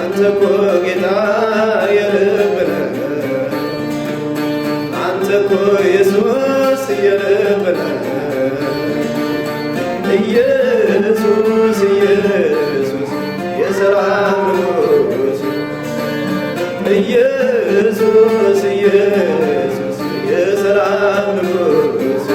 አንተ እኮ ጌታ የልብ ነህ አንተ እኮ ኢየሱስ የልብ ነህ ኢየሱስ ኢየሱስ የሰላም ንጉሥ ኢየሱስ ኢየሱስ የሰላም ንጉሥ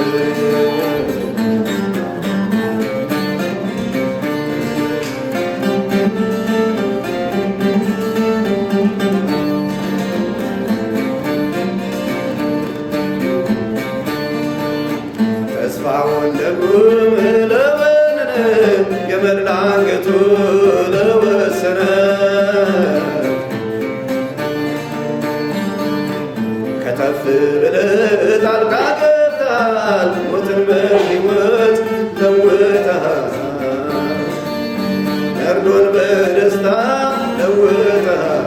ተስፋውን ለጉም ለወነነ ገመድ ላንገቱ ለወሰነ ከተፍ ብለህ ጣልቃ ገብተሃል ሞትን በሕይወት ለውጠሃል መርዶን በደስታ ለውጠሃል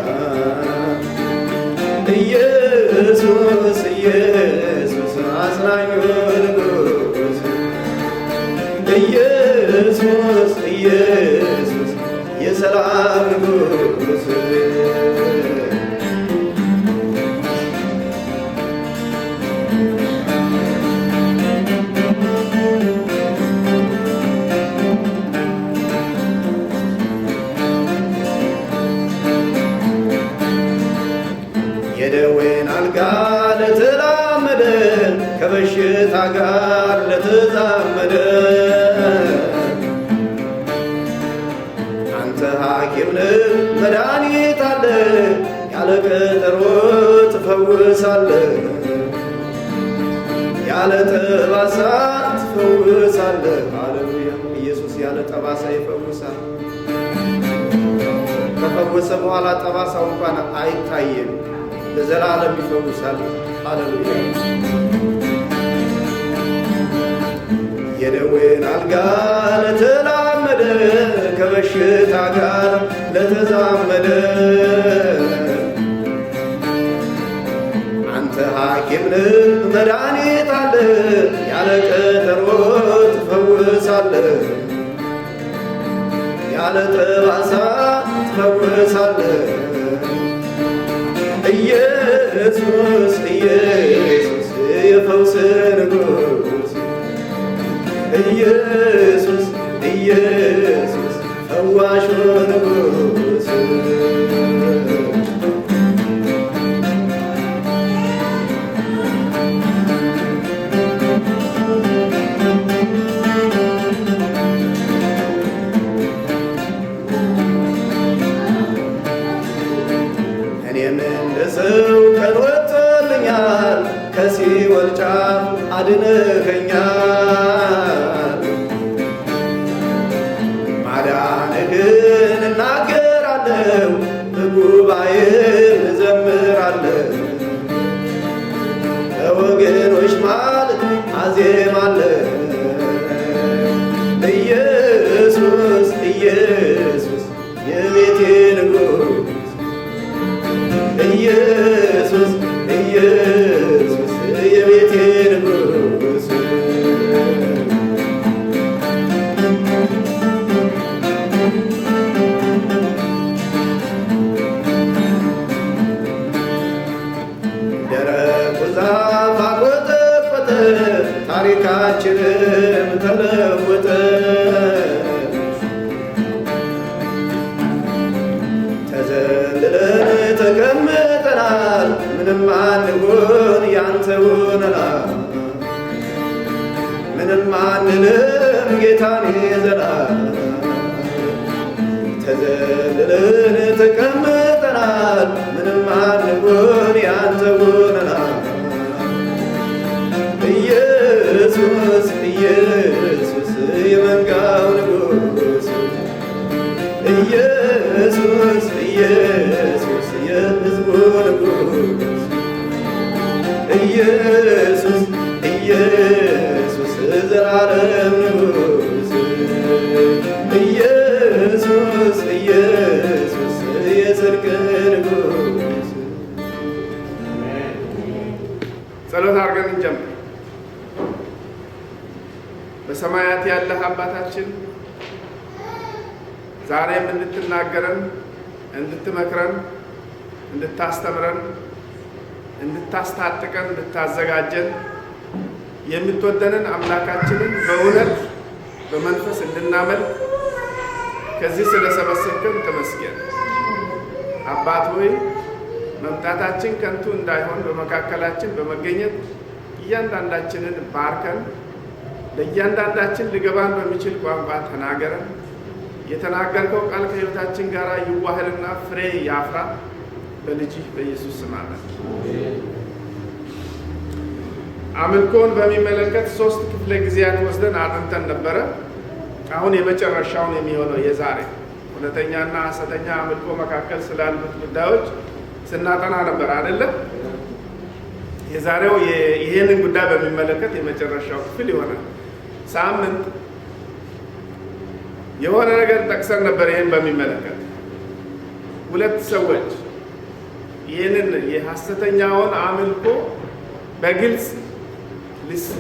ኢየሱስ ኢየሱስ አጽናኙ ንጉሥ ኢየሱስ ኢየሱስ የሰላም ንጉሥ የደዌን አልጋ ለተላመደ ከበሽታ ጋር ለተዛመደ አንተ ሐኪም ነህ መድኃኒት አለ ያለ ቀጠሮ ትፈውሳለህ ያለ ጠባሳ ትፈውሳለህ። ሃሌሉያ! ኢየሱስ ያለ ጠባሳ ይፈውሳል። ከፈወሰ በኋላ ጠባሳው እንኳን አይታየም። ለዘላለም ይፈውሳል። ሃሌሉያ! የደዌን አልጋ ለተላመደ ከበሽታ ጋር ለተዛመደ አንተ ሐኪም ነህ መድኃኒት አለ ያለ ቀጠሮ ትፈውሳለህ ያለ ጠባሳ ትፈውሳለህ ኢየሱስ ኢየሱስ የፈውስ ንጉሥ ኢየሱስ ኢየሱስ ፈዋሹ ንጉሥ እኔም እንደ ሰው ቀን ወጥቶልኛል ከሲኦል ጫፍ አድነኸኛል ማዳንህን እናገራለሁ በጉባኤ እዘምራለሁ በወገኖች ማለት አዜማለሁ ኢየሱስ ኢየሱስ የቤቴ ንጉሥ ኢየሱስ ኢየሱስ የቤቴ ንጉሥ ደረቁ ዛፍ አቆጠቆጠ ታሪካችንም ተለወጠ ተዘልለን ተቀምጠናል ምንም አንሆን ያንተ ሆነናል ምንም አንልም ጌታን ይዘናል ተዘልለን ተቀምጠናል ምንም አንሆን ያንተ ሆነናል ኢየሱስ ኢየሱስ የመንጋው ንጉሥ ኢየሱስ ኢየሱስ የሕዝቡ ንጉሥ ኢየሱስ ኢየሱስ ዘላለም ንጉሥ ኢየሱስ ኢየሱስ የጽድቅ ንጉሥ። ጸሎት አድርገን እንጀምር። በሰማያት ያለህ አባታችን ዛሬም እንድትናገረን እንድትመክረን፣ እንድታስተምረን፣ እንድታስታጥቀን፣ እንድታዘጋጀን የምትወደንን አምላካችንን በእውነት በመንፈስ እንድናመልክ ከዚህ ስለሰበሰብከን ተመስገን። አባት ሆይ መምጣታችን ከንቱ እንዳይሆን በመካከላችን በመገኘት እያንዳንዳችንን ባርከን፣ ለእያንዳንዳችን ሊገባን በሚችል ቋንቋ ተናገረን። የተናገርከው ቃል ከሕይወታችን ጋር ይዋህልና ፍሬ ያፍራ። በልጅህ በኢየሱስ ስም አሜን። አምልኮን በሚመለከት 3 ክፍለ ጊዜያት ወስደን አጥንተን ነበረ። አሁን የመጨረሻውን የሚሆነው የዛሬ እውነተኛና ሐሰተኛ አምልኮ መካከል ስላሉት ጉዳዮች ስናጠና ነበር አይደለም? የዛሬው ይሄንን ጉዳይ በሚመለከት የመጨረሻው ክፍል ይሆናል። ሳምንት የሆነ ነገር ጠቅሰን ነበር። ይሄን በሚመለከት 2 ሰዎች ይህንን የሐሰተኛውን አምልኮ በግልጽ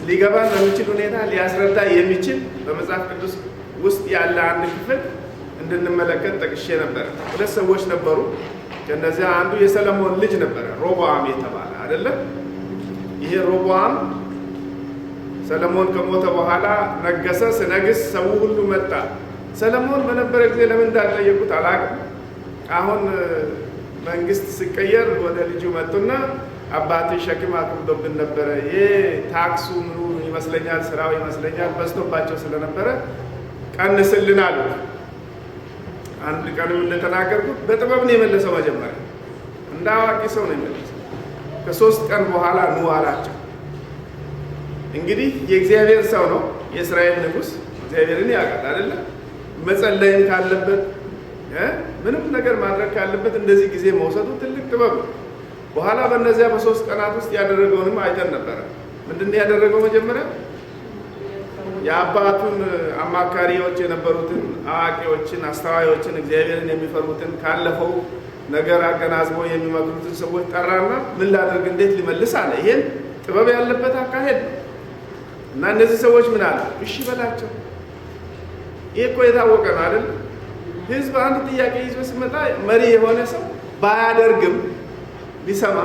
ሊገባን በሚችል ሁኔታ ሊያስረዳ የሚችል በመጽሐፍ ቅዱስ ውስጥ ያለ አንድ ክፍል እንድንመለከት ጠቅሼ ነበር። 2 ሰዎች ነበሩ። ከነዚያ አንዱ የሰለሞን ልጅ ነበረ፣ ሮብዓም የተባለ አይደለም? ይሄ ሮብዓም ሰለሞን ከሞተ በኋላ ነገሰ። ሲነግስ ሰው ሁሉ መጣ። ሰለሞን በነበረ ጊዜ ለምን እንዳልጠየቁት አላውቅም። አሁን መንግስት ሲቀየር ወደ ልጁ መጡና አባቴ ሸክም አክብዶብን ነበረ፣ ይሄ ታክሱ ምኑ ይመስለኛል ስራው ይመስለኛል በዝቶባቸው ስለነበረ ቀንስልን አሉት። አንድ ቀንም እንደተናገርኩት በጥበብ ነው የመለሰው። መጀመሪያ እንደ አዋቂ ሰው ነው የመለሰው። ከ3 ቀን በኋላ ኑ አላቸው። እንግዲህ የእግዚአብሔር ሰው ነው፣ የእስራኤል ንጉሥ፣ እግዚአብሔርን ያውቃል አይደለ? መጸለይም ካለበት ምንም ነገር ማድረግ ካለበት እንደዚህ ጊዜ መውሰዱ ትልቅ ጥበብ ነው። በኋላ በእነዚያ በ3 ቀናት ውስጥ ያደረገውንም አይተን ነበረ። ምንድን ነው ያደረገው? መጀመሪያ የአባቱን አማካሪዎች የነበሩትን አዋቂዎችን፣ አስተዋዮችን፣ እግዚአብሔርን የሚፈሩትን ካለፈው ነገር አገናዝበው የሚመክሩትን ሰዎች ጠራና ምን ላድርግ፣ እንዴት ሊመልስ አለ። ይሄን ጥበብ ያለበት አካሄድ ነው። እና እነዚህ ሰዎች ምን አለ? እሺ በላቸው። ይሄ እኮ የታወቀ ነው አይደል? ህዝብ አንድ ጥያቄ ይዞ ሲመጣ መሪ የሆነ ሰው ባያደርግም ሊሰማ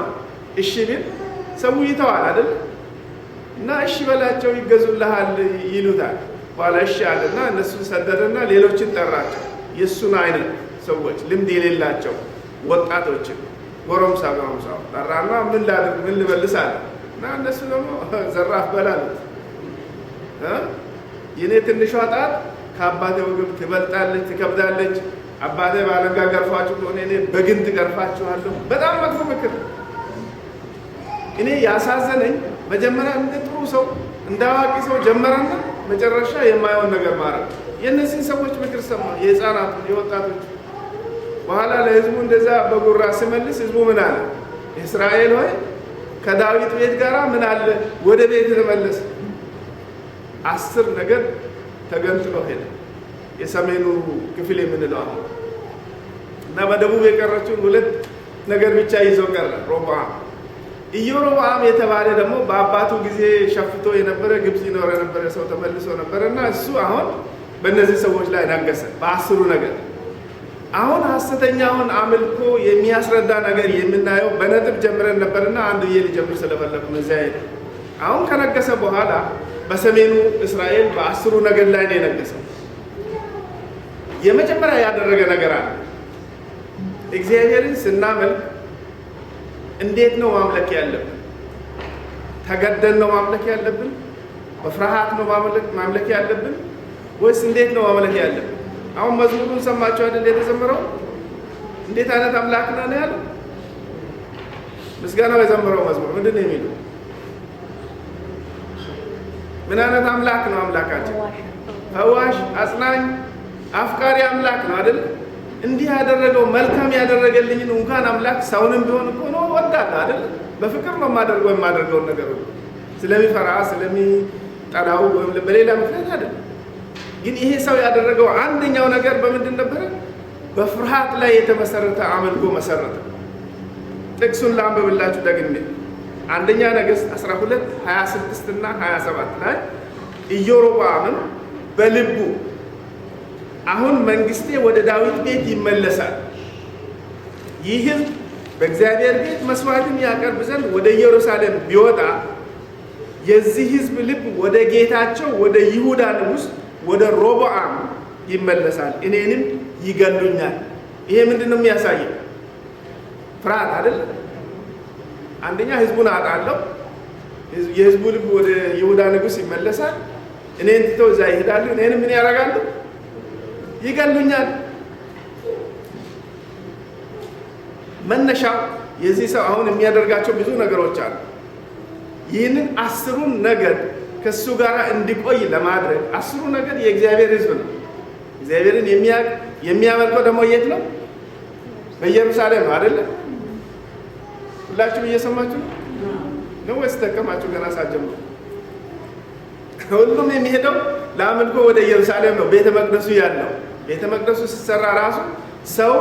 እሺ ቢል ሰው ይተዋል አይደል? እና እሺ በላቸው ይገዙልሃል ይሉታል። በኋላ እሺ አለና እነሱን ሰደደና ሌሎችን ጠራቸው። የእሱን አይነት ሰዎች ልምድ የሌላቸው ወጣቶችን ጎረምሳ ጠራና ምን ላድርግ ምን ልመልስ አለ። እና እነሱ ደግሞ ዘራፍ በላሉት። የኔ ትንሿ ጣት ከአባቴ ወገብ ትበልጣለች ትከብዳለች። አባቴ ባለንጋ ገርፋችሁ ከሆነ እኔ በግንድ ገርፋችኋለሁ። በጣም መጥፎ ምክር። እኔ ያሳዘነኝ መጀመሪያ እንደ ጥሩ ሰው እንደ አዋቂ ሰው ጀመረና መጨረሻ የማይሆን ነገር ማድረግ። የእነዚህን ሰዎች ምክር ሰማ፣ የህፃናቱ የወጣቶች። በኋላ ለህዝቡ እንደዛ በጉራ ሲመልስ ህዝቡ ምን አለ? እስራኤል ሆይ ከዳዊት ቤት ጋር ምን አለ? ወደ ቤት ተመለስ። 10 ነገድ ተገንጥሎ ሄደ። የሰሜኑ ክፍል የምንለው አሁን እና በደቡብ የቀረችውን 2 ነገር ብቻ ይዘው ቀረ ሮብዓም። ኢዮሮብዓም የተባለ ደግሞ በአባቱ ጊዜ ሸፍቶ የነበረ ግብፅ ይኖር የነበረ ሰው ተመልሶ ነበረ እና እሱ አሁን በእነዚህ ሰዎች ላይ ነገሰ በ10 ነገር። አሁን ሐሰተኛውን አምልኮ የሚያስረዳ ነገር የምናየው በነጥብ ጀምረን ነበርና አንዱ ሊጀምር ስለፈለኩ ነው እዚያ ሄደ። አሁን ከነገሰ በኋላ በሰሜኑ እስራኤል በ10 ነገድ ላይ ነው የነገሰው። የመጀመሪያ ያደረገ ነገር አለ። እግዚአብሔርን ስናመልክ እንዴት ነው ማምለክ ያለብን? ተገደን ነው ማምለክ ያለብን? በፍርሃት ነው ማምለክ ያለብን? ወይስ እንዴት ነው ማምለክ ያለብን? አሁን መዝሙሩን ሰማችሁ አይደል? የተዘመረው እንዴት አይነት አምላክ ነው ያለው? ምስጋናው የዘመረው መዝሙር ምንድን ነው የሚለው? ምን አይነት አምላክ ነው አምላካችን? ፈዋሽ፣ አጽናኝ፣ አፍቃሪ አምላክ ነው አይደል? እንዲህ ያደረገው መልካም ያደረገልኝን እንኳን አምላክ ሰውንም ቢሆን እኮ ነው ወዳለሁ አይደል? በፍቅር ነው የማደርገውን ነገር ሁሉ ስለሚፈራ ስለሚጠላው ወይም በሌላ ምክንያት አይደል። ግን ይሄ ሰው ያደረገው አንደኛው ነገር በምንድን ነበረ? በፍርሃት ላይ የተመሰረተ አምልኮ መሰረተ። ጥቅሱን ላንብብላችሁ ደግሜ። አንደኛ ነገሥት 12 26 እና 27 ላይ ኢዮሮብዓምን በልቡ አሁን መንግስቴ ወደ ዳዊት ቤት ይመለሳል፣ ይህ ሕዝብ በእግዚአብሔር ቤት መስዋዕትን ያቀርብ ዘንድ ወደ ኢየሩሳሌም ቢወጣ የዚህ ሕዝብ ልብ ወደ ጌታቸው ወደ ይሁዳ ንጉሥ ወደ ሮብዓም ይመለሳል፣ እኔንም ይገሉኛል። ይሄ ምንድን ነው የሚያሳየው? ፍርሃት አይደል? አንደኛ ሕዝቡን አጣለሁ፣ የሕዝቡ ልብ ወደ ይሁዳ ንጉሥ ይመለሳል፣ እኔን ትተው እዛ ይሄዳሉ፣ እኔንም ምን ያደርጋሉ? ይገሉኛል። መነሻው የዚህ ሰው አሁን የሚያደርጋቸው ብዙ ነገሮች አሉ። ይህንን 10ሩን ነገድ ከሱ ጋር እንዲቆይ ለማድረግ 10ሩ ነገድ የእግዚአብሔር ሕዝብ ነው። እግዚአብሔርን የሚያመልከው ደግሞ የት ነው? በኢየሩሳሌም ነው አይደለ? ሁላችሁም እየሰማችሁ ነው ወይስ ደከማችሁ? ገና ሳትጀምሩ ሁሉም የሚሄደው ለአምልኮ ወደ ኢየሩሳሌም ነው። ቤተ መቅደሱ ያለው ቤተ መቅደሱ ሲሰራ ራሱ ሰው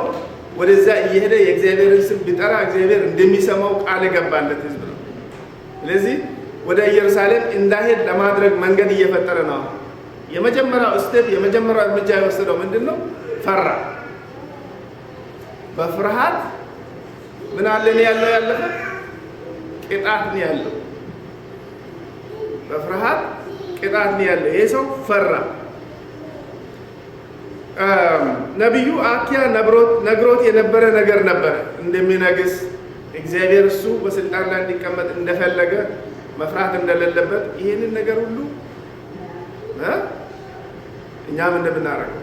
ወደዛ እየሄደ የእግዚአብሔርን ስም ቢጠራ እግዚአብሔር እንደሚሰማው ቃል የገባለት ሕዝብ ነው። ስለዚህ ወደ ኢየሩሳሌም እንዳይሄድ ለማድረግ መንገድ እየፈጠረ ነው። የመጀመሪያው ስቴፕ የመጀመሪያው እርምጃ የወሰደው ምንድን ነው? ፈራ። በፍርሃት ምን አለ ነው ያለው? ያለፈ ቅጣት ነው ያለው። በፍርሃት ቅጣት ነው ያለው። ይሄ ሰው ፈራ። ነቢዩ አኪያ ነግሮት የነበረ ነገር ነበረ እንደሚነግስ እግዚአብሔር እሱ በስልጣን ላይ እንዲቀመጥ እንደፈለገ መፍራት እንደሌለበት ይህንን ነገር ሁሉ እኛም እንደምናደርገው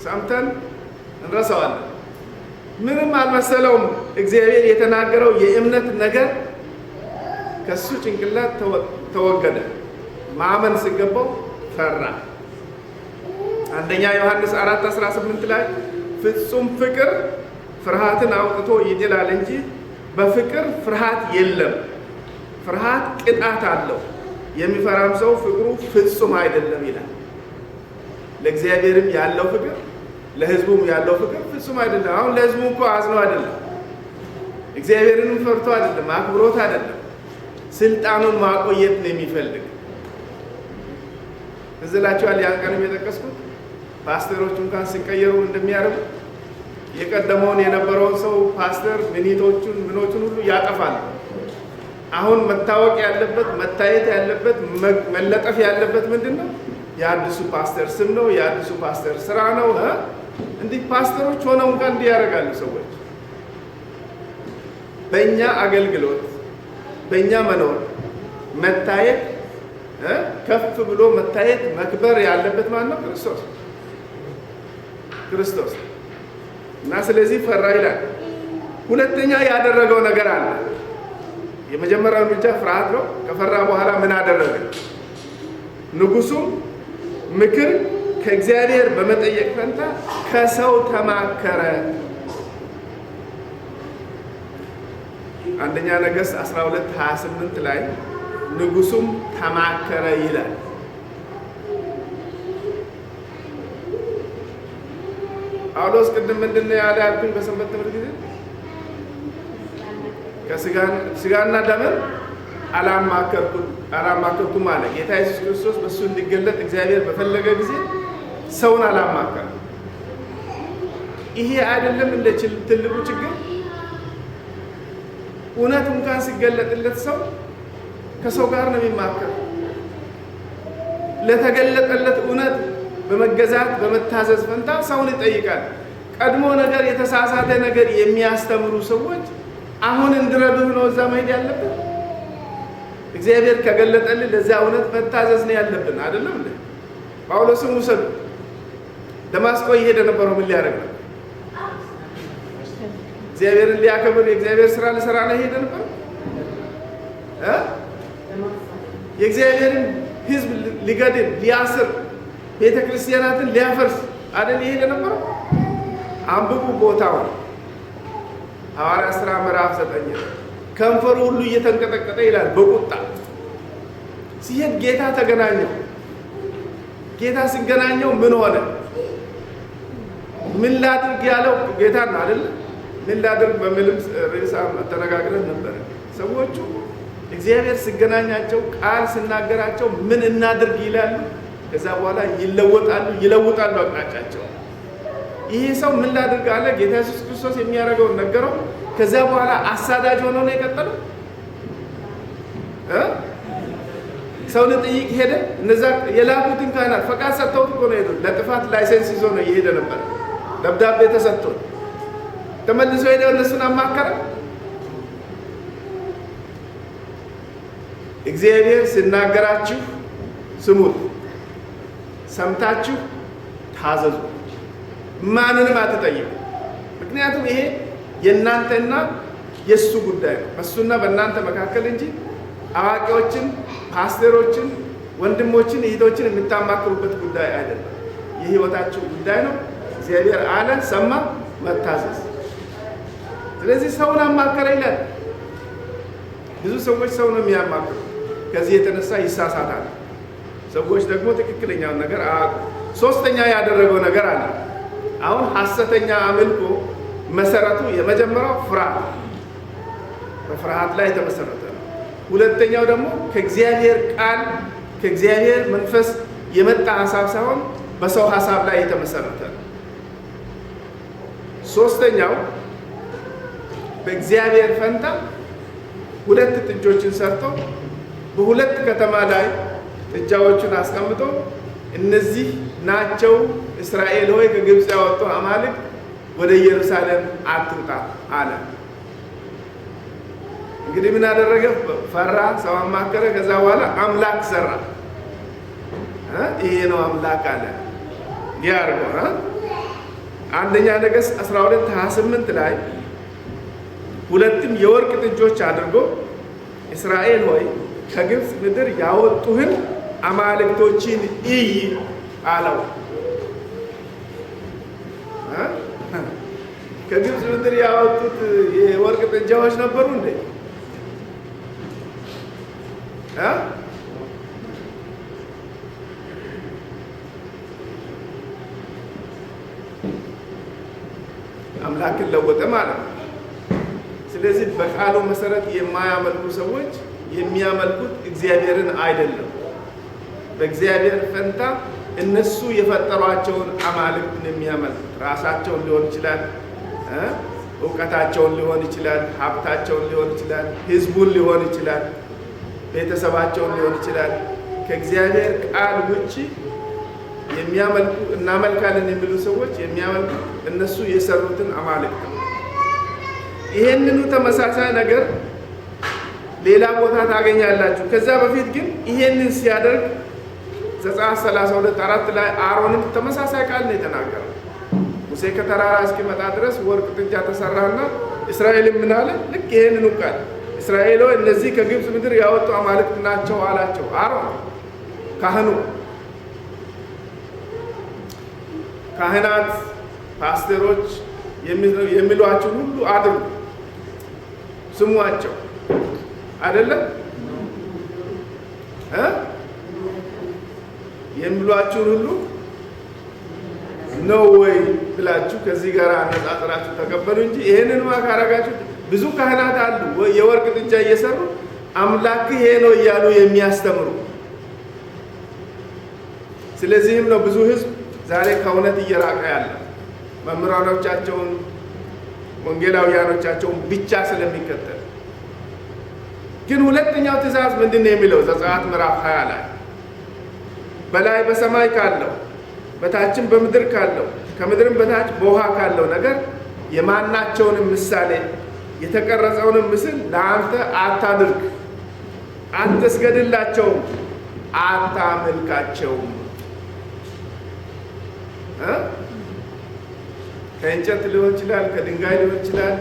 ሰምተን እንረሳዋለን። ምንም አልመሰለውም። እግዚአብሔር የተናገረው የእምነት ነገር ከሱ ጭንቅላት ተወገደ። ማመን ሲገባው ፈራ። አንደኛ ዮሐንስ 4:18 ላይ ፍጹም ፍቅር ፍርሃትን አውጥቶ ይጥላል እንጂ በፍቅር ፍርሃት የለም። ፍርሃት ቅጣት አለው፣ የሚፈራም ሰው ፍቅሩ ፍጹም አይደለም ይላል። ለእግዚአብሔርም ያለው ፍቅር ለሕዝቡም ያለው ፍቅር ፍጹም አይደለም። አሁን ለሕዝቡ እኮ አዝኖ አይደለም፣ እግዚአብሔርንም ፈርቶ አይደለም፣ አክብሮት አይደለም፣ ስልጣኑን ማቆየት ነው የሚፈልግ። እዚህ ላችኋል። ያን ቀንም የጠቀስኩት ፓስተሮች እንኳን ሲቀየሩ እንደሚያደርጉ የቀደመውን የነበረውን ሰው ፓስተር ሚኒቶቹን ምኖቹን ሁሉ ያጠፋል። አሁን መታወቅ ያለበት መታየት ያለበት መለጠፍ ያለበት ምንድን ነው? የአዲሱ ፓስተር ስም ነው፣ የአዲሱ ፓስተር ስራ ነው። እንዲህ ፓስተሮች ሆነው እንኳን እንዲህ ያደርጋሉ ሰዎች። በእኛ አገልግሎት በእኛ መኖር መታየት ከፍ ብሎ መታየት መክበር ያለበት ማን ነው? ክርስቶስ እና ስለዚህ ፈራ ይላል። ሁለተኛ ያደረገው ነገር አለ። የመጀመሪያው እርምጃ ፍርሃት ነው። ከፈራ በኋላ ምን አደረገ? ንጉሡም ምክር ከእግዚአብሔር በመጠየቅ ፈንታ ከሰው ተማከረ። አንደኛ ነገሥት 12:28 ላይ ንጉሡም ተማከረ ይላል። ጳውሎስ ቅድም ምንድን ነው ያለ ያልኩኝ በሰንበት ትምህርት ጊዜ ከስጋና ደምን አላማከርኩም አለ። ጌታ ኢየሱስ ክርስቶስ በእሱ እንዲገለጥ እግዚአብሔር በፈለገ ጊዜ ሰውን አላማከር። ይሄ አይደለም እንደ ትልቁ ችግር። እውነት እንኳን ሲገለጥለት ሰው ከሰው ጋር ነው የሚማከር። ለተገለጠለት እውነት በመገዛት በመታዘዝ ፈንታ ሰውን ይጠይቃል። ቀድሞ ነገር የተሳሳተ ነገር የሚያስተምሩ ሰዎች አሁን እንድረዱህ ነው እዛ መሄድ ያለብን። እግዚአብሔር ከገለጠልን ለዚያ እውነት መታዘዝ ነው ያለብን። አይደለም እንዴ? ጳውሎስን ውሰዱ። ደማስቆ እየሄደ ነበረው ምን ሊያደርግ ነው? እግዚአብሔርን ሊያከብር የእግዚአብሔር ስራ ሊሰራ ነው ሄደ ነበር። የእግዚአብሔርን ሕዝብ ሊገድል ሊያስር ቤተ ክርስቲያናትን ሊያፈርስ አይደል የሄደ ነበር። አንብቡ ቦታውን ሐዋርያት ሥራ ምዕራፍ 9 ከንፈሩ ሁሉ እየተንቀጠቀጠ ይላል በቁጣ ሲሄድ ጌታ ተገናኘው። ጌታ ሲገናኘው ምን ሆነ? ምን ላድርግ ያለው ጌታ ነው አይደል? ምን ላድርግ በሚልም ርዕስ ተነጋግረን ነበር። ሰዎቹ እግዚአብሔር ሲገናኛቸው ቃል ሲናገራቸው ምን እናድርግ ይላሉ። ከዛ በኋላ ይለወጣሉ አቅጣጫቸው። ይሄ ሰው ምን ላድርግ አለ። ጌታ ኢየሱስ ክርስቶስ ክርስቶስ የሚያደርገውን ነገረው። ከዛ በኋላ አሳዳጅ ሆኖ ነው የቀጠለው። ሰው ልጠይቅ ሄደ። እነዛ የላኩትን ካህናት ፈቃድ ሰጥተውት እኮ ነው ሄዱት። ለጥፋት ላይሰንስ ይዞ ነው እየሄደ ነበር። ደብዳቤ ተሰጥቶ ተመልሶ ሄደ። እነሱን አማከረ። እግዚአብሔር ሲናገራችሁ ስሙት፣ ሰምታችሁ ታዘዙ፣ ማንንም አትጠይቁ። ምክንያቱም ይሄ የእናንተና የእሱ ጉዳይ ነው፣ በእሱና በእናንተ መካከል እንጂ አዋቂዎችን፣ ፓስተሮችን፣ ወንድሞችን፣ እህቶችን የምታማክሩበት ጉዳይ አይደለም። የህይወታችሁ ጉዳይ ነው። እግዚአብሔር አለ፣ ሰማ፣ መታዘዝ። ስለዚህ ሰውን አማከረ ይላል። ብዙ ሰዎች ሰው ነው የሚያማክሩ። ከዚህ የተነሳ ይሳሳታል። ሰዎች ደግሞ ትክክለኛውን ነገር አያውቁም። ሶስተኛ ያደረገው ነገር አለ። አሁን ሐሰተኛ አምልኮ መሰረቱ የመጀመሪያው ፍርሃት፣ በፍርሃት ላይ የተመሰረተ ነው። ሁለተኛው ደግሞ ከእግዚአብሔር ቃል ከእግዚአብሔር መንፈስ የመጣ ሀሳብ ሳይሆን በሰው ሀሳብ ላይ የተመሰረተ ነው። ሶስተኛው በእግዚአብሔር ፈንታ ሁለት ጥጆችን ሰርቶ በሁለት ከተማ ላይ ጥጃዎቹን አስቀምጦ እነዚህ ናቸው እስራኤል ሆይ ከግብፅ ያወጡ አማልክት ወደ ኢየሩሳሌም አትውጣ አለ። እንግዲህ ምን አደረገ? ፈራ፣ ሰው አማከረ። ከዛ በኋላ አምላክ ሰራ። ይሄ ነው አምላክ አለ። ያርጎ አንደኛ ነገሥት 12:28 ላይ ሁለትም የወርቅ ጥጆች አድርጎ እስራኤል ሆይ ከግብፅ ምድር ያወጡህን አማልክቶችን እይ አለው። ከግብፅ ምድር ያወጡት የወርቅ ጥጃዎች ነበሩ እንዴ? አምላክን ለወጠ ማለት ነው። ስለዚህ በቃሉ መሰረት የማያመልኩ ሰዎች የሚያመልኩት እግዚአብሔርን አይደለም። በእግዚአብሔር ፈንታ እነሱ የፈጠሯቸውን አማልክትን የሚያመልኩት ራሳቸውን ሊሆን ይችላል፣ እውቀታቸውን ሊሆን ይችላል፣ ሀብታቸውን ሊሆን ይችላል፣ ህዝቡን ሊሆን ይችላል፣ ቤተሰባቸውን ሊሆን ይችላል። ከእግዚአብሔር ቃል ውጪ የሚያመልኩ እናመልካለን የሚሉ ሰዎች የሚያመልኩ እነሱ የሰሩትን አማልክት ነው። ይሄንኑ ተመሳሳይ ነገር ሌላ ቦታ ታገኛላችሁ። ከዛ በፊት ግን ይሄንን ሲያደርግ ዘጸአት 32:4 ላይ አሮንም ተመሳሳይ ቃል ነው የተናገረው። ሙሴ ከተራራ እስኪመጣ ድረስ ወርቅ ጥጃ ተሰራና እስራኤልም ምን አለ? ልክ ይሄንኑ ቃል እስራኤል ሆይ እነዚህ ከግብፅ ምድር ያወጡ አማልክት ናቸው አላቸው። አሮን ካህኑ፣ ካህናት፣ ፓስተሮች የሚሏቸውን ሁሉ አድርጉ፣ ስሟቸው አይደለም የሚሏችሁን ሁሉ ነው ወይ ብላችሁ ከዚህ ጋር አነጻጽራችሁ ተቀበሉ እንጂ ይሄንን ካረጋችሁ ብዙ ካህናት አሉ የወርቅ ጥጃ እየሰሩ አምላክ ይሄ ነው እያሉ የሚያስተምሩ። ስለዚህም ነው ብዙ ህዝብ ዛሬ ከእውነት እየራቀ ያለ መምህራኖቻቸውን ወንጌላውያኖቻቸውን ብቻ ስለሚከተል። ግን ሁለተኛው ትእዛዝ ምንድን ነው የሚለው? ዘጸአት ምዕራፍ 20 ላይ በላይ በሰማይ ካለው በታችም በምድር ካለው ከምድርም በታች በውሃ ካለው ነገር የማናቸውንም ምሳሌ የተቀረጸውንም ምስል ለአንተ አታድርግ፣ አትስገድላቸውም፣ አታመልካቸውም። ከእንጨት ሊሆን ይችላል፣ ከድንጋይ ሊሆን ይችላል፣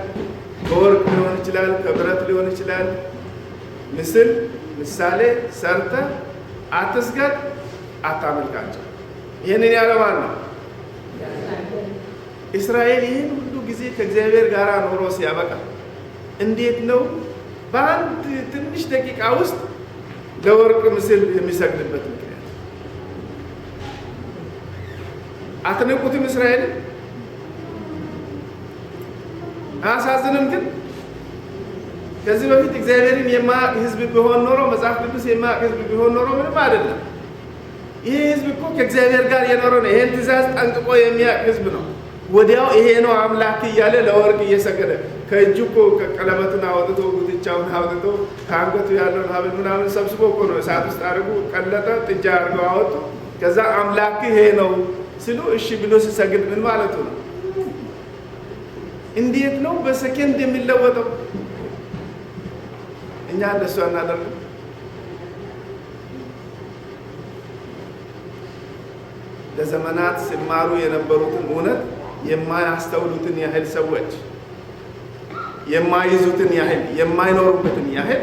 ከወርቅ ሊሆን ይችላል፣ ከብረት ሊሆን ይችላል። ምስል ምሳሌ ሰርተ አትስገድ፣ አታመልካቸው። ይህንን ያለ ማን ነው? እስራኤል ይህን ሁሉ ጊዜ ከእግዚአብሔር ጋር ኖሮ ሲያበቃ እንዴት ነው በአንድ ትንሽ ደቂቃ ውስጥ ለወርቅ ምስል የሚሰግድበት ምክንያት? አትንቁትም? እስራኤል አያሳዝንም? ግን ከዚህ በፊት እግዚአብሔርን የማያውቅ ህዝብ ቢሆን ኖሮ መጽሐፍ ቅዱስ የማያውቅ ህዝብ ቢሆን ኖሮ ምንም አይደለም። ይህ ህዝብ እኮ ከእግዚአብሔር ጋር የኖረ ነው። ይህን ትእዛዝ ጠንቅቆ የሚያውቅ ህዝብ ነው። ወዲያው ይሄ ነው አምላክ እያለ ለወርቅ እየሰገደ ከእጁ እኮ ቀለበቱን አወጥቶ ጉትቻውን አወጥቶ ከአንገቱ ያለውን ሀብል ምናምን ሰብስቦ እኮ ነው እሳት ውስጥ አድርጎ ቀለጠ፣ ጥጃ አድርገው አወጡ። ከዛ አምላክ ይሄ ነው ሲሉ እሺ ብሎ ሲሰግድ ምን ማለቱ ነው? እንዴት ነው በሰከንድ የሚለወጠው? እኛ እንደሱ አናደርግም። ለዘመናት ሲማሩ የነበሩትን እውነት የማያስተውሉትን ያህል ሰዎች የማይዙትን ያህል የማይኖሩበትን ያህል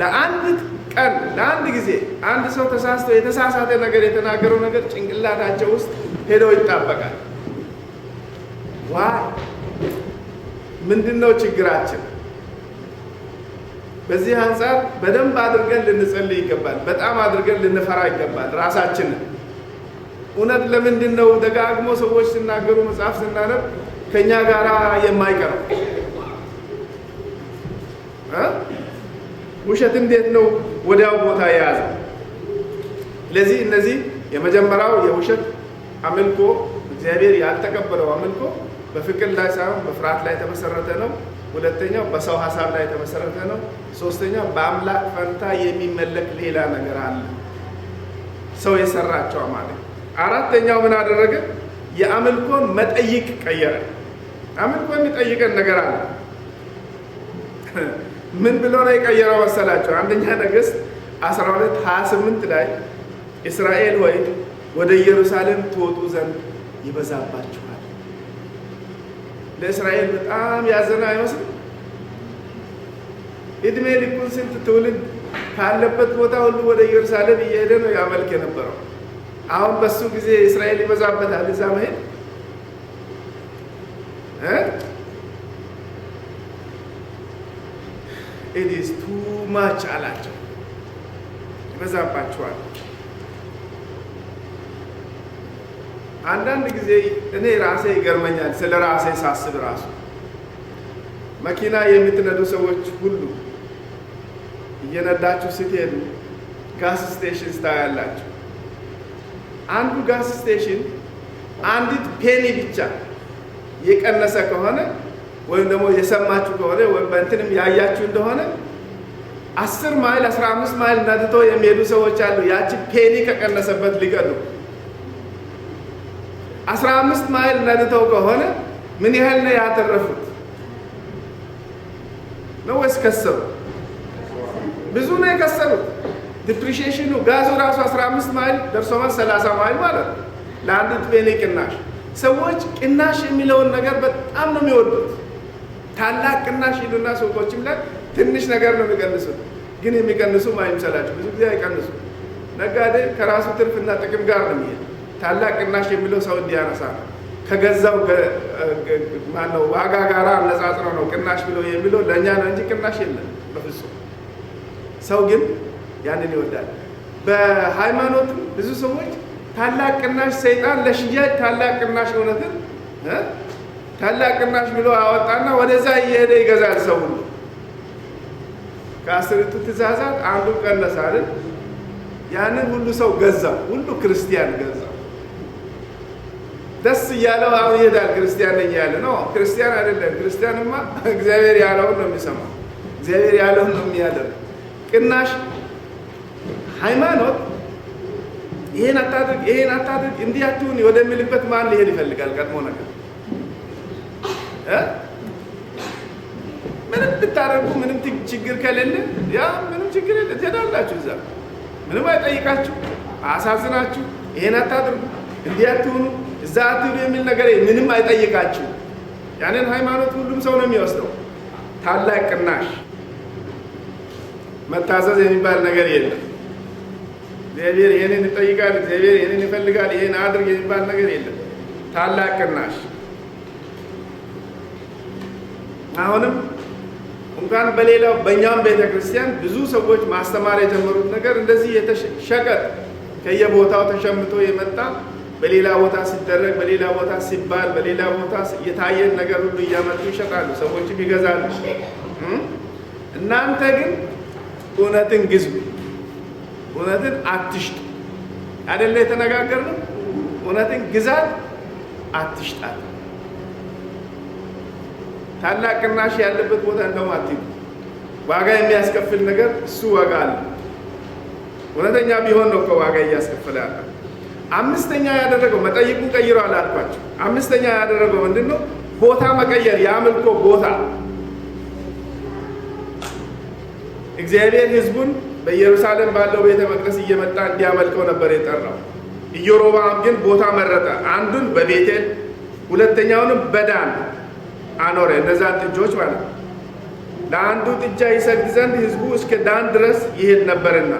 ለአንድ ቀን ለአንድ ጊዜ አንድ ሰው ተሳስቶ የተሳሳተ ነገር የተናገረው ነገር ጭንቅላታቸው ውስጥ ሄደው ይጣበቃል። ምንድነው ችግራችን? በዚህ አንጻር በደንብ አድርገን ልንጸልይ ይገባል። በጣም አድርገን ልንፈራ ይገባል ራሳችንን። እውነት ለምንድን ነው ደጋግሞ ሰዎች ሲናገሩ መጽሐፍ ስናነብ ከኛ ጋር የማይቀረው? ውሸት እንዴት ነው ወዲያው ቦታ የያዘ? ስለዚህ እነዚህ የመጀመሪያው የውሸት አምልኮ እግዚአብሔር ያልተቀበለው አምልኮ በፍቅር ላይ ሳይሆን በፍርሃት ላይ የተመሰረተ ነው። ሁለተኛው በሰው ሀሳብ ላይ የተመሰረተ ነው። ሶስተኛው በአምላክ ፈንታ የሚመለክ ሌላ ነገር አለ፣ ሰው የሰራቸው ማለት። አራተኛው ምን አደረገ? የአምልኮን መጠይቅ ቀየረ። አምልኮ የሚጠይቀን ነገር አለ። ምን ብሎ ነው የቀየረው መሰላቸው? አንደኛ ነገሥት 12:28 ላይ እስራኤል ሆይ ወደ ኢየሩሳሌም ትወጡ ዘንድ ይበዛባችኋል። ለእስራኤል በጣም ያዘነ አይመስልም? እድሜ ልኩን ስንት ትውልድ ካለበት ቦታ ሁሉ ወደ ኢየሩሳሌም እየሄደ ነው ያመልክ የነበረው። አሁን በሱ ጊዜ እስራኤል ይበዛበታል እዛ መሄድ? it is too much አላቸው። ይበዛባችኋል። አንዳንድ ጊዜ እኔ ራሴ ይገርመኛል ስለ ራሴ ሳስብ ራሱ መኪና የምትነዱ ሰዎች ሁሉ እየነዳችሁ ስትሄዱ ጋስ ስቴሽን ታያላችሁ። አንዱ ጋስ ስቴሽን አንዲት ፔኒ ብቻ የቀነሰ ከሆነ ወይም ደግሞ የሰማችሁ ከሆነ ወይም በእንትንም ያያችሁ እንደሆነ 10 ማይል 15 ማይል ነድተው የሚሄዱ ሰዎች አሉ። ያቺ ፔኒ ከቀነሰበት ሊቀዱ 15 ማይል ነድተው ከሆነ ምን ያህል ነው ያተረፉት? ነው ወይስ ከሰሩ? ብዙ ነው የከሰሩት። ዲፕሪሺየሽኑ ጋዙ ራሱ 15 ማይል ደርሶ መልስ 30 ማይል ማለት ነው ለአንዲት ፔኒ ቅናሽ። ሰዎች ቅናሽ የሚለውን ነገር በጣም ነው የሚወዱት። ታላቅ ቅናሽ ይሉና ሱቆችም ላይ ትንሽ ነገር ነው የሚቀንሱት። ግን የሚቀንሱ አይምሰላችሁ፣ ብዙ ጊዜ አይቀንሱ። ነጋዴ ከራሱ ትርፍና ጥቅም ጋር ነው የሚሄድ። ታላቅ ቅናሽ የሚለው ሰው እንዲያነሳ ነው። ከገዛው ማነው ዋጋ ጋር አነጻጽሮ ነው ቅናሽ ብሎ የሚለው ለእኛ ነው እንጂ ቅናሽ የለም በፍጹም። ሰው ግን ያንን ይወዳል። በሃይማኖት ብዙ ሰዎች ታላቅ ቅናሽ ሰይጣን ለሽያጭ ታላቅ ቅናሽ እውነትን ታላቅ ቅናሽ ብሎ አወጣና ወደዛ እየሄደ ይገዛል ሰው ሁሉ። ከአስርቱ ትእዛዛት አንዱ ቀነሰ አይደል? ያንን ሁሉ ሰው ገዛው፣ ሁሉ ክርስቲያን ገዛው። ደስ እያለው አሁን ይሄዳል። ክርስቲያን ነኝ ያለ ነው። ክርስቲያን አይደለም። ክርስቲያንማ እግዚአብሔር ያለውን ነው የሚሰማው፣ እግዚአብሔር ያለውን ነው የሚያደርግ። ቅናሽ ሃይማኖት ይሄን አታድርግ ይሄን አታድርግ እንዲህ አትሁን ወደሚልበት ማን ሊሄድ ይፈልጋል? ቀድሞ ነገር ምንም ብታደርጉ ምንም ችግር ከሌለ ያ ምንም ችግር የለ ትሄዳላችሁ። እዛ ምንም አይጠይቃችሁ፣ አሳዝናችሁ ይሄን አታድርጉ እንዲህ አትሁኑ እዛ አትሁኑ የሚል ነገር ምንም አይጠይቃችሁ። ያንን ሃይማኖት ሁሉም ሰው ነው የሚወስደው። ታላቅ ቅናሽ መታዘዝ የሚባል ነገር የለም። እግዚአብሔር ይሄንን ይጠይቃል፣ እግዚአብሔር ይሄንን ይፈልጋል፣ ይሄን አድርግ የሚባል ነገር የለም። ታላቅ ቅናሽ አሁንም እንኳን በሌላው በእኛም ቤተክርስቲያን ብዙ ሰዎች ማስተማር የጀመሩት ነገር እንደዚህ ሸቀጥ ከየቦታው ተሸምቶ የመጣ በሌላ ቦታ ሲደረግ በሌላ ቦታ ሲባል በሌላ ቦታ የታየን ነገር ሁሉ እያመጡ ይሸጣሉ፣ ሰዎችም ይገዛሉ። እናንተ ግን እውነትን ግዙ፣ እውነትን አትሽጡ አይደለ የተነጋገርነው? እውነትን ግዛት አትሽጣት። ታላቅ ቅናሽ ያለበት ቦታ እንደውም አትሂዱ። ዋጋ የሚያስከፍል ነገር እሱ ዋጋ አለ። እውነተኛ ቢሆን ነው ዋጋ እያስከፈለ ያለ። አምስተኛ ያደረገው መጠይቁን ቀይሮ አላልኳቸው። አምስተኛ ያደረገው ምንድን ነው? ቦታ መቀየር፣ የአምልኮ ቦታ። እግዚአብሔር ሕዝቡን በኢየሩሳሌም ባለው ቤተ መቅደስ እየመጣ እንዲያመልከው ነበር የጠራው። ኢዮሮብዓም ግን ቦታ መረጠ። አንዱን በቤቴል ሁለተኛውንም በዳን አኖረ። እነዛን ጥጆች ማለት ነው። ለአንዱ ጥጃ ይሰግድ ዘንድ ሕዝቡ እስከ ዳን ድረስ ይሄድ ነበርና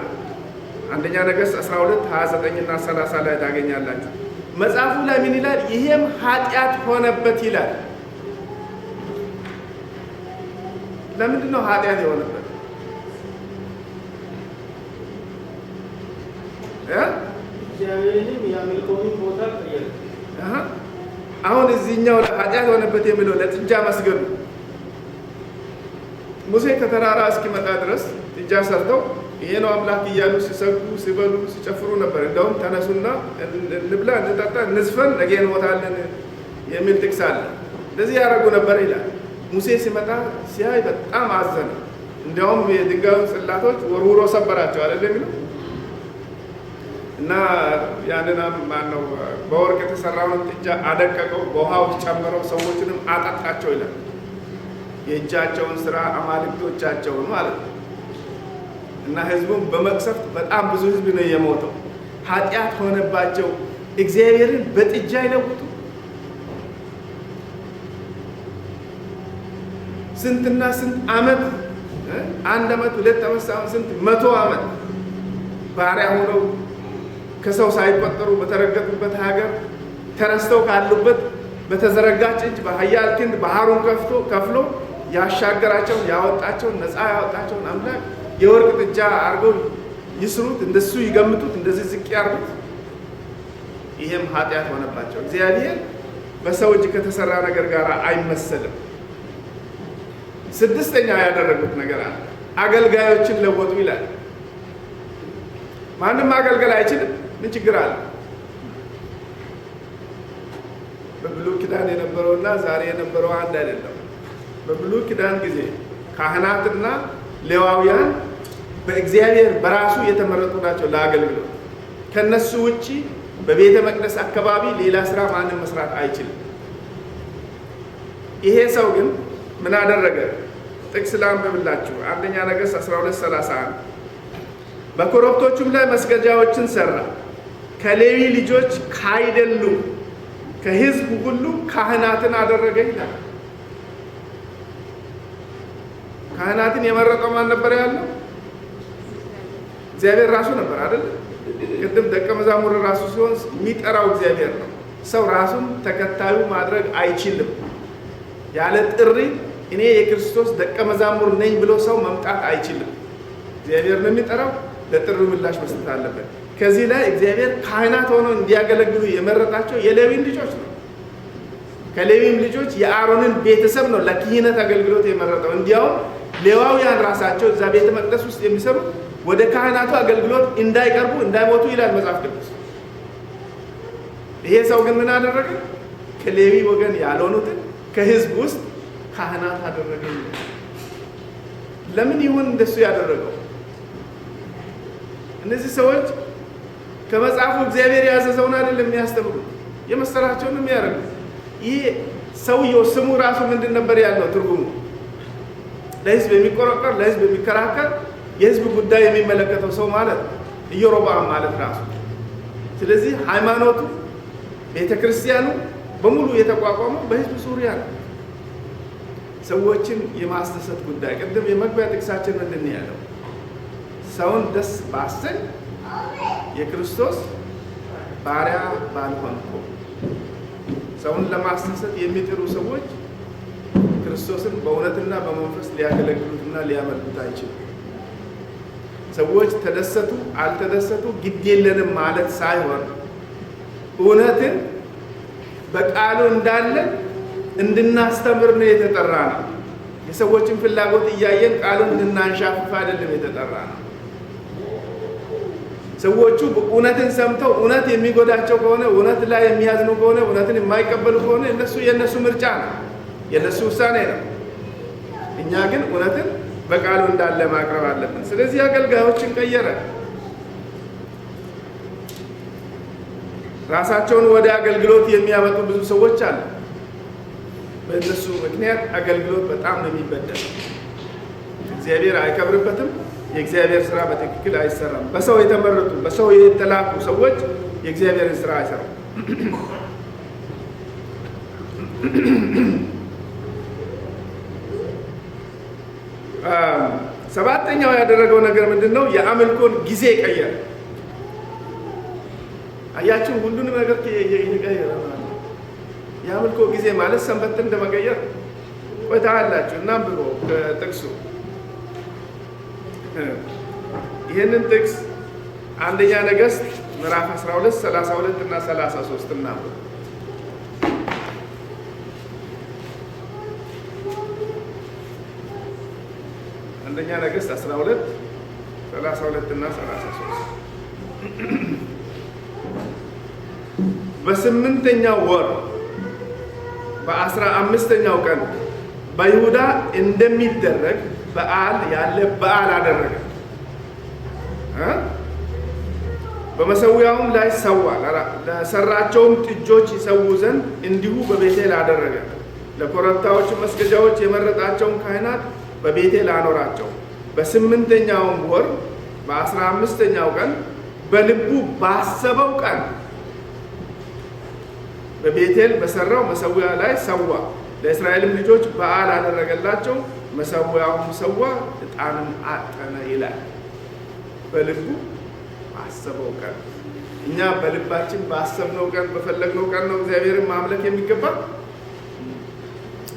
አንደኛ ነገሥት 12 29 እና 30 ላይ ታገኛላችሁ። መጽሐፉ ላይ ምን ይላል? ይሄም ኃጢአት ሆነበት ይላል። ለምንድን ነው ኃጢአት የሆነበት? አሁን እዚህኛው ኃጢአት ሆነበት የሚለው ለጥጃ መስገዱ። ሙሴ ከተራራ እስኪመጣ ድረስ ጥጃ ሰርተው ይሄ ነው አምላክ እያሉ ሲሰግዱ ሲበሉ ሲጨፍሩ ነበር። እንደውም ተነሱና እንብላ፣ እንጠጣ፣ እንዝፈን፣ ነገ እንሞታለን የሚል ጥቅስ አለ። እንደዚህ ያደረጉ ነበር ይላል። ሙሴ ሲመጣ ሲያይ በጣም አዘነ። እንዲያውም የድንጋዩን ጽላቶች ወርውሮ ሰበራቸው አይደል የሚለው እና ያንን ማነው በወርቅ የተሰራውን ጥጃ አደቀቀው፣ በውሃ ውስጥ ጨምረው ሰዎችንም አጠጣቸው ይላል። የእጃቸውን ስራ አማልክቶቻቸውን ማለት ነው። እና ህዝቡን በመቅሰፍት በጣም ብዙ ህዝብ ነው የሞተው። ኃጢአት ሆነባቸው። እግዚአብሔርን በጥጃ ይለውጡ። ስንትና ስንት ዓመት፣ 1 ዓመት 2 ዓመት ሳይሆን ስንት 100 ዓመት ባሪያ ሆነው ከሰው ሳይቆጠሩ በተረገጡበት ሀገር ተረስተው ካሉበት በተዘረጋች እጅ በኃያል ክንድ ባህሩን ከፍሎ ያሻገራቸውን ያወጣቸውን ነፃ ያወጣቸውን አምላክ የወርቅ ጥጃ አድርገው ይስሩት፣ እንደሱ ይገምቱት፣ እንደዚህ ዝቅ ያርጉት። ይሄም ኃጢአት ሆነባቸው። እግዚአብሔር በሰው እጅ ከተሰራ ነገር ጋር አይመሰልም። ስድስተኛ ያደረጉት ነገር አለ። አገልጋዮችን ለወጡ ይላል። ማንም ማገልገል አይችልም። ምን ችግር አለ? በብሉይ ኪዳን የነበረውና ዛሬ የነበረው አንድ አይደለም። በብሉይ ኪዳን ጊዜ ካህናትና ሌዋውያን በእግዚአብሔር በራሱ የተመረጡ ናቸው ለአገልግሎት። ከነሱ ውጪ በቤተ መቅደስ አካባቢ ሌላ ስራ ማንም መስራት አይችልም። ይሄ ሰው ግን ምን አደረገ? ጥቅስ ላንብብላችሁ። አንደኛ ነገሥት 12:31 በኮረብቶቹም ላይ መስገጃዎችን ሰራ፣ ከሌዊ ልጆች ካይደሉ ከሕዝቡ ሁሉ ካህናትን አደረገ ይላል። ካህናትን የመረጠው ማን ነበር ያለው? እግዚአብሔር ራሱ ነበር አይደል? ቅድም ደቀ መዛሙር ራሱ ሲሆን የሚጠራው እግዚአብሔር ነው። ሰው ራሱን ተከታዩ ማድረግ አይችልም። ያለ ጥሪ እኔ የክርስቶስ ደቀ መዛሙር ነኝ ብሎ ሰው መምጣት አይችልም። እግዚአብሔር ነው የሚጠራው። ለጥሪው ምላሽ መስጠት አለበት። ከዚህ ላይ እግዚአብሔር ካህናት ሆነው እንዲያገለግሉ የመረጣቸው የሌዊን ልጆች ነው። ከሌዊም ልጆች የአሮንን ቤተሰብ ነው ለክህነት አገልግሎት የመረጠው። እንዲያውም ሌዋውያን ራሳቸው እዛ ቤተ መቅደስ ውስጥ የሚሰሩ ወደ ካህናቱ አገልግሎት እንዳይቀርቡ እንዳይሞቱ ይላል መጽሐፍ ቅዱስ። ይሄ ሰው ግን ምን አደረገ? ከሌዊ ወገን ያልሆኑትን ከህዝብ ውስጥ ካህናት አደረገ። ለምን ይሁን እንደሱ ያደረገው? እነዚህ ሰዎች ከመጽሐፉ እግዚአብሔር ያዘዘውን አይደለም የሚያስተምሩት፣ የመሰላቸውን የሚያደርጉት። ይህ ሰውየው ስሙ ራሱ ምንድን ነበር ያለው ትርጉሙ? ለህዝብ የሚቆረቆር ለህዝብ የሚከራከር የህዝብ ጉዳይ የሚመለከተው ሰው ማለት ኢዮሮብዓም ማለት ራሱ። ስለዚህ ሃይማኖቱ ቤተ ክርስቲያኑ በሙሉ የተቋቋመው በህዝብ ዙሪያ ነው። ሰዎችን የማስደሰት ጉዳይ። ቅድም የመግቢያ ጥቅሳችን ምንድን ነው ያለው? ሰውን ደስ ባሰኝ የክርስቶስ ባሪያ ባልሆንኩ። ሰውን ለማስደሰት የሚጥሩ ሰዎች ክርስቶስን በእውነትና በመንፈስ ሊያገለግሉትና ሊያመልኩት አይችሉም። ሰዎች ተደሰቱ አልተደሰቱ ግድ የለንም ማለት ሳይሆን እውነትን በቃሉ እንዳለ እንድናስተምር ነው የተጠራ ነው። የሰዎችን ፍላጎት እያየን ቃሉን እንድናንሻፍፍ አይደለም የተጠራ ነው። ሰዎቹ እውነትን ሰምተው እውነት የሚጎዳቸው ከሆነ፣ እውነት ላይ የሚያዝኑ ከሆነ፣ እውነትን የማይቀበሉ ከሆነ የነሱ ምርጫ ነው፣ የነሱ ውሳኔ ነው። እኛ ግን እውነትን በቃሉ እንዳለ ማቅረብ አለብን። ስለዚህ አገልጋዮችን ቀየረ። ራሳቸውን ወደ አገልግሎት የሚያመጡ ብዙ ሰዎች አሉ። በእነሱ ምክንያት አገልግሎት በጣም ነው የሚበደል። እግዚአብሔር አይከብርበትም። የእግዚአብሔር ስራ በትክክል አይሰራም። በሰው የተመረጡ በሰው የተላኩ ሰዎች የእግዚአብሔርን ስራ አይሰራም። ሰባተኛው ያደረገው ነገር ምንድን ነው? የአምልኮን ጊዜ ቀየረ። አያችሁ፣ ሁሉንም ነገር እየቀየረ ማለት ነው። የአምልኮ ጊዜ ማለት ሰንበትን እንደመቀየር ቆይታ አላችሁ እና ብሎ ጥቅሱ ይህንን ጥቅስ አንደኛ ነገሥት ምዕራፍ 12 32 እና 33 እና አንደኛ ነገሥት 12 32 እና 33 በስምንተኛው ወር በ15ኛው ቀን በይሁዳ እንደሚደረግ በዓል ያለ በዓል አደረገ። በመሰዊያውም ላይ ሰዋ፣ ለሰራቸውም ጥጆች ይሰዉ ዘንድ እንዲሁ በቤቴል አደረገ። ለኮረብታዎች መስገጃዎች የመረጣቸውን ካህናት በቤቴል አኖራቸው። በስምንተኛውም ወር በ15ኛው ቀን በልቡ ባሰበው ቀን በቤቴል በሰራው መሰዊያ ላይ ሰዋ። ለእስራኤልም ልጆች በዓል አደረገላቸው። መሰዊያውም ሰዋ፣ ዕጣንም አጠነ ይላል። በልቡ ባሰበው ቀን። እኛ በልባችን ባሰብነው ቀን በፈለግነው ቀን ነው እግዚአብሔርን ማምለክ የሚገባ።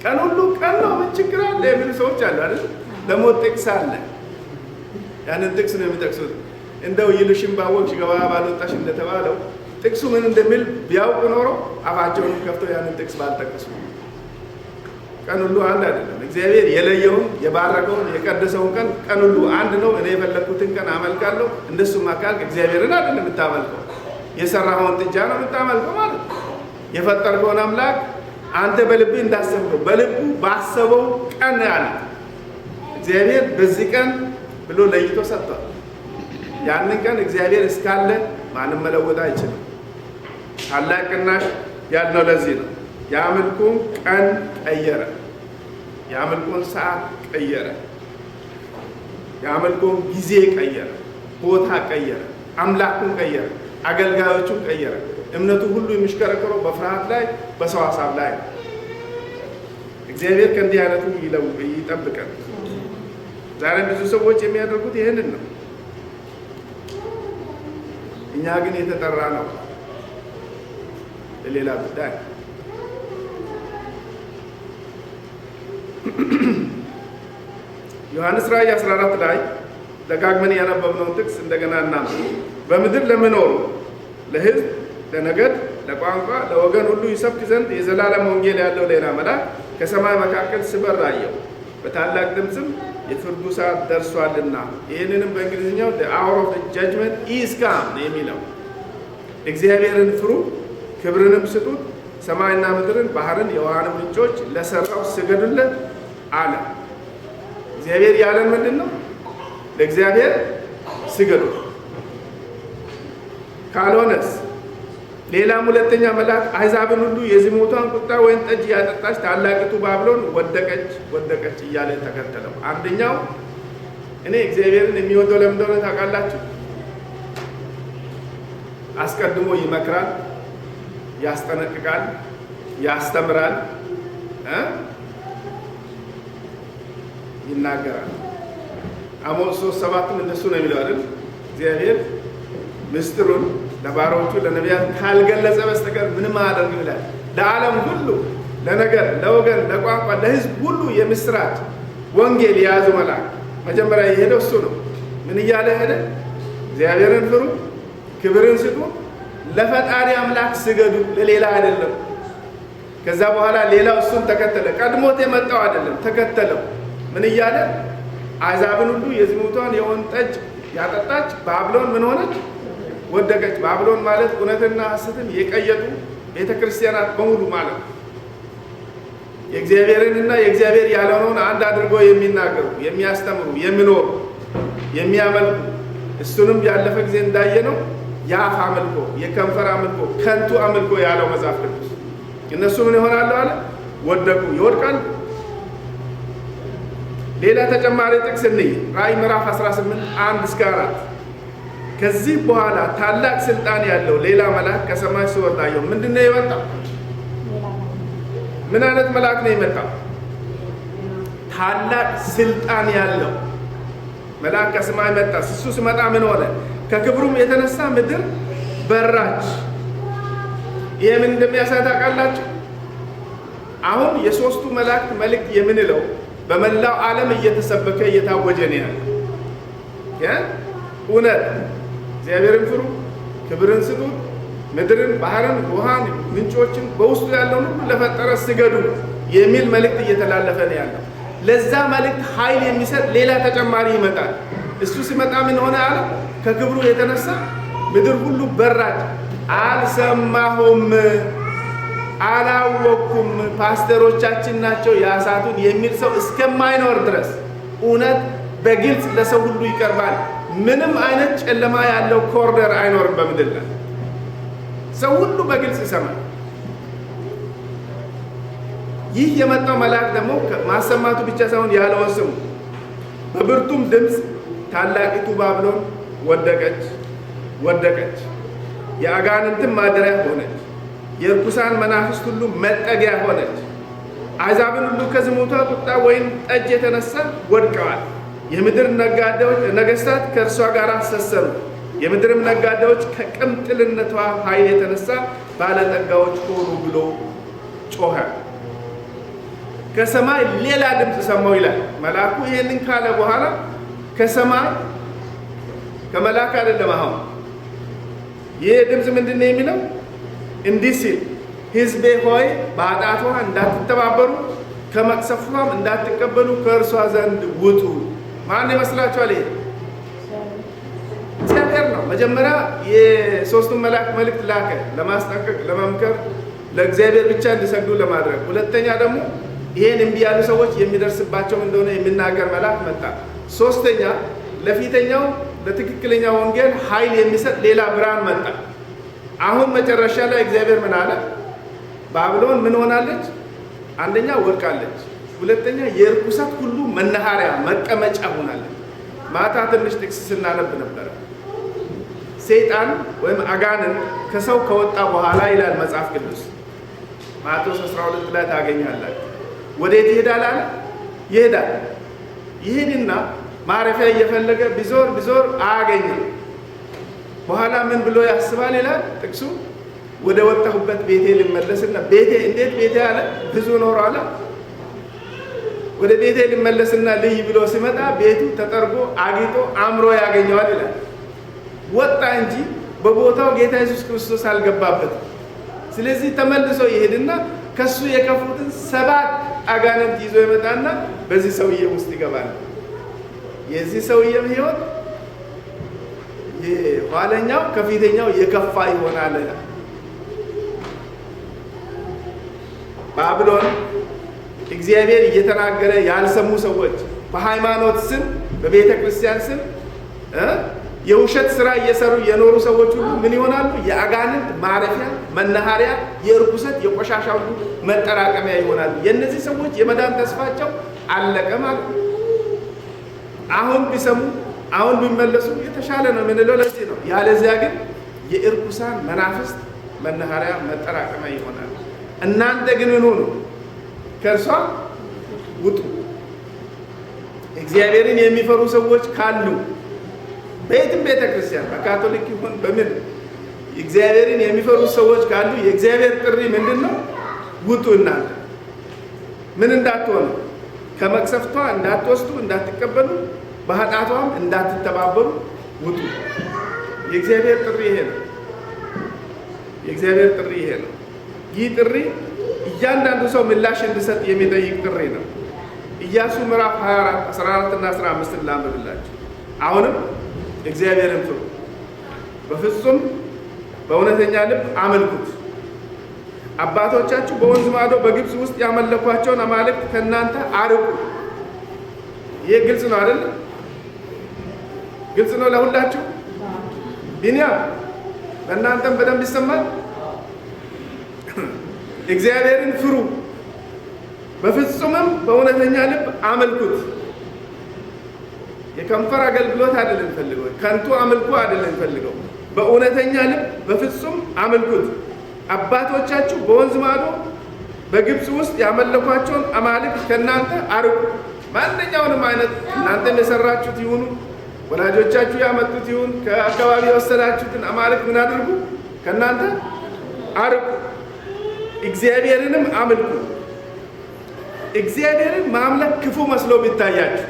ቀን ሁሉ ቀን ነው፣ ምን ችግር አለ የሚሉ ሰዎች አሉ አይደል? ለሞት ጥቅስ አለ። ያንን ጥቅስ ነው የሚጠቅሱት። እንደው ይልሽም ባወቅሽ ገበያ ባልወጣሽ እንደተባለው ጥቅሱ ምን እንደሚል ቢያውቅ ኖሮ አፋቸውንም ከፍተው ያንን ጥቅስ ባልጠቅሱ። ቀን ሁሉ አንድ አይደለም። እግዚአብሔር የለየውን የባረከውን የቀደሰውን ቀን ሁሉ አንድ ነው። እኔ የፈለግኩትን ቀን አመልካለሁ። እንደሱም አካል እግዚአብሔርን አይደለም የምታመልከው፣ የሰራኸውን ጥጃ ነው የምታመልከው ማለት ነው። የፈጠርከውን አምላክ አንተ በልብ እንዳሰብከው በልቡ ባሰበው ቀን ያለ እግዚአብሔር በዚህ ቀን ብሎ ለይቶ ሰጥቷል። ያንን ቀን እግዚአብሔር እስካለ ማንም መለወጥ አይችልም። ታላቅ ቅናሽ ያልነው ለዚህ ነው። የአምልኮን ቀን ቀየረ። የአምልኮን ሰዓት ቀየረ። የአምልኮን ጊዜ ቀየረ። ቦታ ቀየረ። አምላኩን ቀየረ። አገልጋዮቹን ቀየረ። እምነቱ ሁሉ የሚሽከረከረው በፍርሃት ላይ በሰው ሀሳብ ላይ ነው። እግዚአብሔር ከእንዲህ አይነቱ ይጠብቀን። ዛሬ ብዙ ሰዎች የሚያደርጉት ይህንን ነው። እኛ ግን የተጠራ ነው ለሌላ ጉዳይ። ዮሐንስ ራእይ 14 ላይ ደጋግመን ያነበብነውን ጥቅስ እንደገና እናንተ በምድር ለሚኖሩ ለሕዝብ፣ ለነገድ፣ ለቋንቋ፣ ለወገን ሁሉ ይሰብክ ዘንድ የዘላለም ወንጌል ያለው ሌላ መልአክ ከሰማይ መካከል ሲበር አየሁ። በታላቅ ድምፅም የፍርዱ ሰዓት ደርሷልና። ይህንንም በእንግሊዝኛው the hour of the judgment is come የሚለው እግዚአብሔርን ፍሩ፣ ክብርንም ስጡት፣ ሰማይና ምድርን ባህርን የውሃንም ምንጮች ለሰራው ስገዱለት አለ። እግዚአብሔር ያለን ምንድን ነው? ለእግዚአብሔር ስገዱ። ካልሆነስ ሌላም ሁለተኛ መልአክ አሕዛብን ሁሉ የዝሙቷን ቁጣ ወይን ጠጅ ያጠጣች ታላቂቱ ባቢሎን ወደቀች ወደቀች እያለ ተከተለው። አንደኛው እኔ እግዚአብሔርን የሚወደው ለምን እንደሆነ ታውቃላችሁ? አስቀድሞ ይመክራል፣ ያስጠነቅቃል፣ ያስተምራል፣ ይናገራል። አሞጽ 3:7 እንደሱ ነው የሚለው አይደል? እግዚአብሔር ምስጢሩን ለባሮቹ ለነቢያት ካልገለጸ በስተቀር ምንም አያደርግም ይላል። ለዓለም ሁሉ፣ ለነገር፣ ለወገን፣ ለቋንቋ፣ ለሕዝብ ሁሉ የምስራች ወንጌል የያዙ መልአክ መጀመሪያ የሄደው እሱ ነው። ምን እያለ ሄደ? እግዚአብሔርን ፍሩ፣ ክብርን ስጡ፣ ለፈጣሪ አምላክ ስገዱ፣ ለሌላ አይደለም። ከዛ በኋላ ሌላው እሱን ተከተለ። ቀድሞት የመጣው አይደለም፣ ተከተለው። ምን እያለ? አሕዛብን ሁሉ የዝሙቷን የወይን ጠጅ ያጠጣች ባቢሎን ምን ሆነች? ወደቀች። ባቢሎን ማለት እውነትና ሐሰትን የቀየጡ ቤተ ክርስቲያናት በሙሉ ማለት ነው። የእግዚአብሔርንና የእግዚአብሔር ያልሆነውን አንድ አድርጎ የሚናገሩ፣ የሚያስተምሩ፣ የሚኖሩ፣ የሚያመልኩ እሱንም ያለፈ ጊዜ እንዳየነው የአፍ አምልኮ፣ የከንፈር አምልኮ፣ ከንቱ አምልኮ ያለው መጽሐፍ ቅዱስ እነሱ ምን ይሆናሉ አለ? ወደቁ፣ ይወድቃሉ። ሌላ ተጨማሪ ጥቅስ እንይ። ራእይ ምዕራፍ 18 1-4 ከዚህ በኋላ ታላቅ ስልጣን ያለው ሌላ መልአክ ከሰማይ ሲወርድ አየሁ። ምንድነው የመጣው? ምን አይነት መልአክ ነው የመጣው? ታላቅ ስልጣን ያለው መልአክ ከሰማይ መጣ። እሱ ሲመጣ ምን ሆነ? ከክብሩም የተነሳ ምድር በራች። ይሄ ምን እንደሚያሳይ ታውቃላችሁ? አሁን የሶስቱ መላእክት መልእክት የምንለው በመላው ዓለም እየተሰበከ እየታወጀ ነው ያለው። እውነት እግዚአብሔርን ፍሩ፣ ክብርን ስጡት፣ ምድርን፣ ባህርን፣ ውሃን፣ ምንጮችን በውስጡ ያለውን ሁሉ ለፈጠረ ስገዱ የሚል መልእክት እየተላለፈ ነው ያለው። ለዛ መልእክት ኃይል የሚሰጥ ሌላ ተጨማሪ ይመጣል። እሱ ሲመጣ ምን ሆነ አለ? ከክብሩ የተነሳ ምድር ሁሉ በራች። አልሰማሁም፣ አላወቅኩም፣ ፓስተሮቻችን ናቸው ያሳቱን የሚል ሰው እስከማይኖር ድረስ እውነት በግልጽ ለሰው ሁሉ ይቀርባል። ምንም አይነት ጨለማ ያለው ኮርነር አይኖርም በምድር ላይ። ሰው ሁሉ በግልጽ ይሰማል። ይህ የመጣው መልአክ ደግሞ ማሰማቱ ብቻ ሳይሆን ያለውን ስሙ። በብርቱም ድምፅ ታላቂቱ ባቢሎን ወደቀች፣ ወደቀች፣ የአጋንንትም ማደሪያ ሆነች፣ የርኩሳን መናፍስት ሁሉ መጠጊያ ሆነች። አሕዛብን ሁሉ ከዝሙቷ ቁጣ ወይን ጠጅ የተነሳ ወድቀዋል። የምድር ነገሥታት ከእርሷ ጋር ሰሰሩ። የምድርም ነጋዴዎች ከቅምጥልነቷ ኃይል የተነሳ ባለጠጋዎች ሆኑ ብሎ ጮኸ። ከሰማይ ሌላ ድምፅ ሰማሁ ይላል መልአኩ። ይሄንን ካለ በኋላ ከሰማይ ከመልአክ አይደለም። አሁን ይሄ ድምፅ ምንድን ነው የሚለው? እንዲህ ሲል ሕዝቤ ሆይ በኃጢአቷ እንዳትተባበሩ ከመቅሰፍቷም እንዳትቀበሉ ከእርሷ ዘንድ ውጡ። ማን ይመስላችኋል? ይሄ እግዚአብሔር ነው። መጀመሪያ የሶስቱን መላእክት መልእክት ላከ፣ ለማስጠንቀቅ፣ ለመምከር፣ ለእግዚአብሔር ብቻ እንዲሰግዱ ለማድረግ። ሁለተኛ ደግሞ ይሄን እምቢ ያሉ ሰዎች የሚደርስባቸው እንደሆነ የሚናገር መልአክ መጣ። ሶስተኛ ለፊተኛው ለትክክለኛ ወንጌል ኃይል የሚሰጥ ሌላ ብርሃን መጣ። አሁን መጨረሻ ላይ እግዚአብሔር ምን አለ? ባቢሎን ምን ሆናለች? አንደኛ ወድቃለች፣ ሁለተኛ የርኩሰት ሁሉ መናኸሪያ መቀመጫ ሆናለች። ማታ ትንሽ ጥቅስ ስናነብ ነበረ። ሰይጣን ወይም አጋንን ከሰው ከወጣ በኋላ ይላል መጽሐፍ ቅዱስ ማቴዎስ 12 ላይ ታገኛላችሁ። ወዴት ይሄዳል አለ? ይሄዳል። ይሄድና ማረፊያ እየፈለገ ቢዞር አያገኝም። በኋላ ምን ብሎ ያስባል ይላል ጥቅሱ? ወደ ወጣሁበት ቤቴ ልመለስና ቤቴ እንዴት ቤቴ አለ? ብዙ ኖሮ አለ። ወደ ቤቴ ልመለስና ልይ ብሎ ሲመጣ ቤቱ ተጠርጎ አጊጦ አምሮ ያገኘዋል ይላል። ወጣ እንጂ በቦታው ጌታ ኢየሱስ ክርስቶስ አልገባበትም። ስለዚህ ተመልሶ ይሄድና ከሱ የከፉትን 7 አጋንንት ይዞ ይመጣና በዚህ ሰውዬ ውስጥ ይገባል። የዚህ ሰውዬም ሕይወት የኋለኛው ከፊተኛው የከፋ ይሆናል። ባቢሎን እግዚአብሔር እየተናገረ ያልሰሙ ሰዎች በሃይማኖት ስም በቤተ ክርስቲያን ስም የውሸት ስራ እየሰሩ የኖሩ ሰዎች ሁሉ ምን ይሆናሉ? የአጋንንት ማረፊያ መናኸሪያ፣ የርኩሰት የቆሻሻ ሁሉ መጠራቀሚያ ይሆናሉ። የእነዚህ ሰዎች የመዳን ተስፋቸው አለቀ ማለት ነው። አሁን ቢሰሙ አሁን ቢመለሱ የተሻለ ነው የምንለው ለዚህ ነው። ያለዚያ ግን የእርኩሳን መናፍስት መናኸሪያ መጠራቀሚያ ይሆናል። እናንተ ግን ምን ሆኑ? ከእርሷ ውጡ። እግዚአብሔርን የሚፈሩ ሰዎች ካሉ በየትም ቤተ ክርስቲያን በካቶሊክ ይሁን በምን እግዚአብሔርን የሚፈሩ ሰዎች ካሉ የእግዚአብሔር ጥሪ ምንድን ነው? ውጡ። እናንተ ምን እንዳትሆኑ? ከመቅሰፍቷ እንዳትወስዱ፣ እንዳትቀበሉ፣ በኃጢአቷም እንዳትተባበሩ ውጡ። የእግዚአብሔር ጥሪ ይሄ ነው። የእግዚአብሔር ጥሪ ይሄ ነው። ይህ ጥሪ እያንዳንዱ ሰው ምላሽ እንዲሰጥ የሚጠይቅ ጥሪ ነው። ኢያሱ ምዕራፍ 24 14 እና 15 ላንብብላችሁ። አሁንም እግዚአብሔርን ፍሩ፣ በፍጹም በእውነተኛ ልብ አመልኩት፣ አባቶቻችሁ በወንዝ ማዶ በግብፅ ውስጥ ያመለኳቸውን አማልክት ከእናንተ አርቁ። ይህ ግልጽ ነው አይደል? ግልጽ ነው ለሁላችሁ። ቢንያም ለእናንተም በደንብ ይሰማል። እግዚአብሔርን ፍሩ፣ በፍጹምም በእውነተኛ ልብ አመልኩት። የከንፈር አገልግሎት አይደለም ፈልገው፣ ከንቱ አምልኮ አይደለም ፈልገው፣ በእውነተኛ ልብ በፍጹም አመልኩት። አባቶቻችሁ በወንዝ ማዶ በግብፅ ውስጥ ያመለኳቸውን አማልክት ከእናንተ አርቁ። ማንኛውንም አይነት እናንተም የሰራችሁት ይሁኑ፣ ወላጆቻችሁ ያመጡት ይሁን፣ ከአካባቢ የወሰዳችሁትን አማልክት ምን አድርጉ? ከእናንተ አርቁ። እግዚአብሔርንም አምልኩ። እግዚአብሔርን ማምለክ ክፉ መስሎ ቢታያችሁ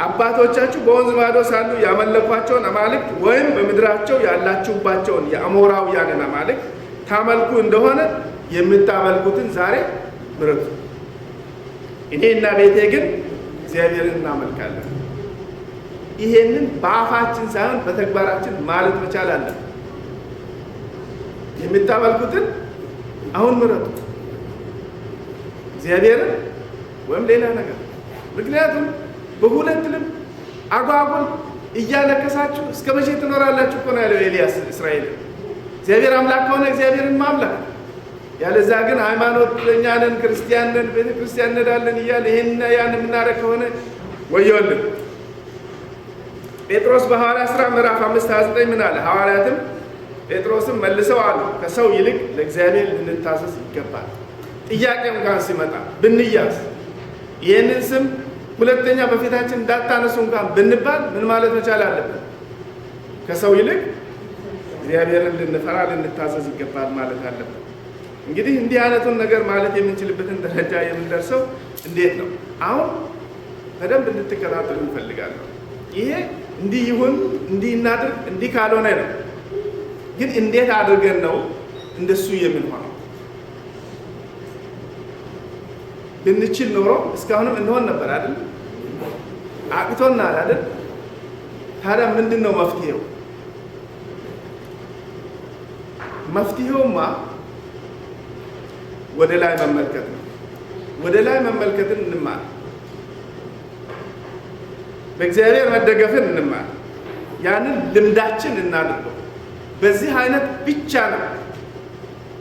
አባቶቻችሁ በወንዝ ማዶ ሳሉ ያመለኳቸውን አማልክት ወይም በምድራቸው ያላችሁባቸውን የአሞራውያንን አማልክት ታመልኩ እንደሆነ የምታመልኩትን ዛሬ ምረጡ። እኔና ቤቴ ግን እግዚአብሔርን እናመልካለን። ይሄንን በአፋችን ሳይሆን በተግባራችን ማለት መቻል አለን። የምታመልኩትን አሁን ምረጡ፣ እግዚአብሔርን ወይም ሌላ ነገር። ምክንያቱም በሁለት ልብ አጓጉል እያለቀሳችሁ እስከ መቼ ትኖራላችሁ እኮ ነው ያለው ኤልያስ እስራኤልን። እግዚአብሔር አምላክ ከሆነ እግዚአብሔርን ማምለክ፣ ያለዛ ግን ሃይማኖተኛ ነን፣ ክርስቲያን ነን፣ ቤተ ክርስቲያን እንሄዳለን እያለ ይህንና ያን የምናደርግ ከሆነ ወዮልን። ጴጥሮስ በሐዋርያት ሥራ ምዕራፍ 5:29 ምን አለ? ሐዋርያትም ጴጥሮስም መልሰው አሉ፣ ከሰው ይልቅ ለእግዚአብሔር ልንታዘዝ ይገባል። ጥያቄ እንኳን ሲመጣ ብንያዝ ይህንን ስም ሁለተኛ በፊታችን እንዳታነሱ እንኳን ብንባል ምን ማለት መቻል አለብን? ከሰው ይልቅ እግዚአብሔርን ልንፈራ ልንታዘዝ ይገባል ማለት አለብን። እንግዲህ እንዲህ አይነቱን ነገር ማለት የምንችልበትን ደረጃ የምንደርሰው እንዴት ነው? አሁን በደንብ እንድትከታተሉ እንፈልጋለሁ። ይሄ እንዲህ ይሁን እንዲህ እናድርግ እንዲህ ካልሆነ ነው። ግን እንዴት አድርገን ነው እንደሱ የምንሆነው? ብንችል ኖሮ እስካሁንም እንሆን ነበር አይደል? አቅቶናል አይደል? ታዲያ ምንድን ነው መፍትሄው? መፍትሄውማ ወደ ላይ መመልከት ነው። ወደ ላይ መመልከትን እንማር፣ በእግዚአብሔር መደገፍን እንማር፣ ያንን ልምዳችን እናድርገው። በዚህ አይነት ብቻ ነው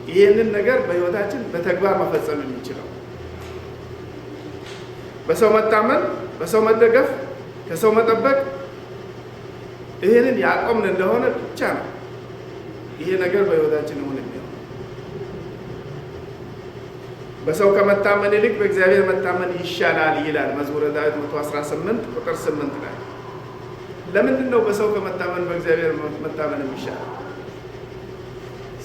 ይህንን ነገር በሕይወታችን በተግባር መፈጸም የሚችለው። በሰው መታመን፣ በሰው መደገፍ፣ ከሰው መጠበቅ ይህንን ያቆምን እንደሆነ ብቻ ነው ይሄ ነገር በሕይወታችን ሆነ የሚሆነው። በሰው ከመታመን ይልቅ በእግዚአብሔር መታመን ይሻላል ይላል መዝሙረ ዳዊት 118 ቁጥር 8 ላይ። ለምንድን ነው በሰው ከመታመን በእግዚአብሔር መታመን የሚሻል?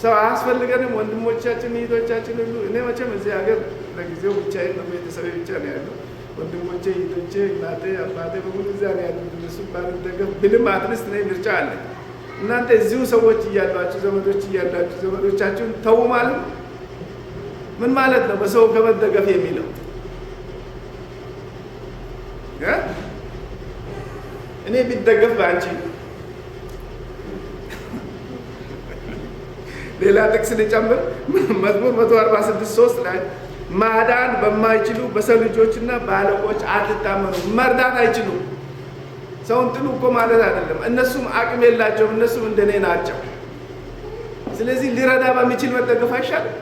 ሰው አያስፈልገንም? ወንድሞቻችን እህቶቻችን ሁሉ እኔ መቼም እዚህ ሀገር ለጊዜው ብቻዬን ነው፣ ቤተሰቤ ብቻ ነው ያለው። ወንድሞቼ እህቶቼ፣ እናቴ አባቴ በሙሉ እዚያ ነው ያሉት። እነሱ ባልደገፍ ብልም አትሊስት እኔ ምርጫ አለ። እናንተ እዚሁ ሰዎች እያሏችሁ ዘመዶች እያላችሁ ዘመዶቻችሁን ተው ማለት ምን ማለት ነው? በሰው ከመደገፍ የሚለው እኔ ቢደገፍ በአንቺ ሌላ ጥቅስ ልጨምር። መዝሙር 146:3 ላይ ማዳን በማይችሉ በሰው ልጆችና በአለቆች አትታመኑ። መርዳት አይችሉም። ሰውን ጥሉ እኮ ማለት አይደለም። እነሱም አቅም የላቸውም። እነሱም እንደኔ ናቸው። ስለዚህ ሊረዳ በሚችል መደገፍ አይሻልም?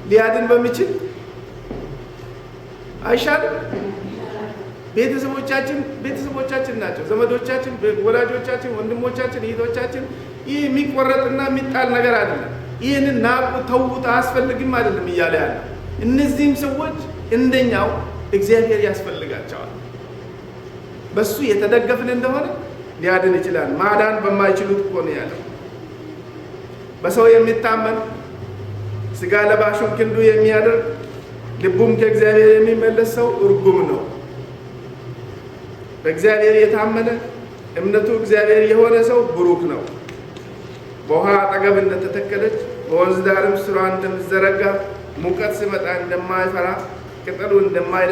ሊያድን በሚችል አይሻልም? ቤተሰቦቻችን ናቸው፣ ዘመዶቻችን፣ ወላጆቻችን፣ ወንድሞቻችን፣ እህቶቻችን። ይህ የሚቆረጥና የሚጣል ነገር አይደለም። ይህንን ናቁ፣ ተውት፣ አያስፈልግም አይደለም እያለ ያለ። እነዚህም ሰዎች እንደኛው እግዚአብሔር ያስፈልጋቸዋል። በሱ የተደገፍን እንደሆነ ሊያድን ይችላል። ማዳን በማይችሉት እኮ ነው ያለው። በሰው የሚታመን ስጋ ለባሹን ክንዱ የሚያደርግ ልቡም ከእግዚአብሔር የሚመለስ ሰው እርጉም ነው። በእግዚአብሔር የታመነ እምነቱ እግዚአብሔር የሆነ ሰው ብሩክ ነው። በውሃ አጠገብ እንደተተከለች በወንዝ ዳርም ስሯን እንደምትዘረጋ ሙቀት ሲመጣ እንደማይፈራ ቅጠሉ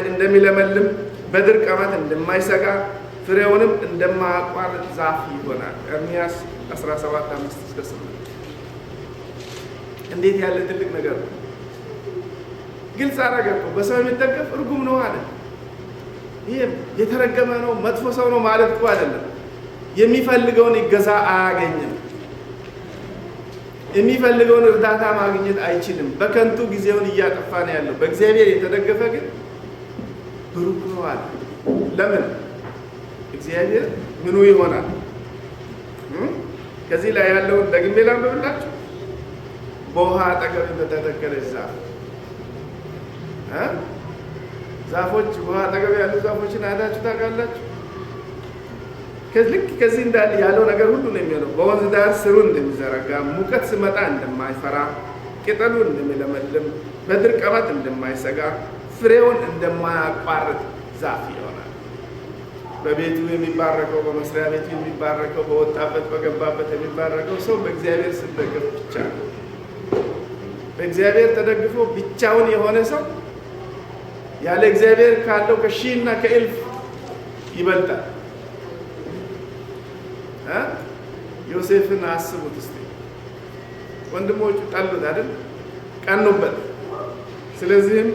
እንደሚለመልም በድርቅ ዓመት እንደማይሰጋ ፍሬውንም እንደማያቋርጥ ዛፍ ይሆናል። ኤርምያስ 17:5-8 እንዴት ያለ ትልቅ ነገር ነው! ግልጽ አደረገ እኮ በሰው የሚደገፍ እርጉም ነው አለ። ይሄ የተረገመ ነው መጥፎ ሰው ነው ማለት እኮ አይደለም። የሚፈልገውን ይገዛ አያገኝም። የሚፈልገውን እርዳታ ማግኘት አይችልም። በከንቱ ጊዜውን እያጠፋ ነው ያለው። በእግዚአብሔር የተደገፈ ግን ብሩክ ነው አለ። ለምን? እግዚአብሔር ምኑ ይሆናል? ከዚህ ላይ ያለውን ደግሜ ላንብብላችሁ። በውሃ አጠገብ በተተከለች ዛፍ ዛፎች ውሃ አጠገብ ያሉ ዛፎችን አይታችሁ ታውቃላችሁ? ልክ ከዚህ እንዳለ ያለው ነገር ሁሉ ነው የሚሆነው። በወንዝ ዳር ስሩ እንደሚዘረጋ፣ ሙቀት ስመጣ እንደማይፈራ፣ ቅጠሉ እንደሚለመልም፣ በድርቅ ዓመት እንደማይሰጋ፣ ፍሬውን እንደማያቋርጥ ዛፍ ይሆናል። በቤቱ የሚባረከው፣ በመስሪያ ቤቱ የሚባረከው፣ በወጣበት በገባበት የሚባረከው ሰው በእግዚአብሔር ሲደገፍ ብቻ ነው። በእግዚአብሔር ተደግፎ ብቻውን የሆነ ሰው ያለ እግዚአብሔር ካለው ከሺህና ከእልፍ ይበልጣል። ዮሴፍን አስቡት እስቲ። ወንድሞቹ ጠሉት አይደል? ቀኑበት። ስለዚህም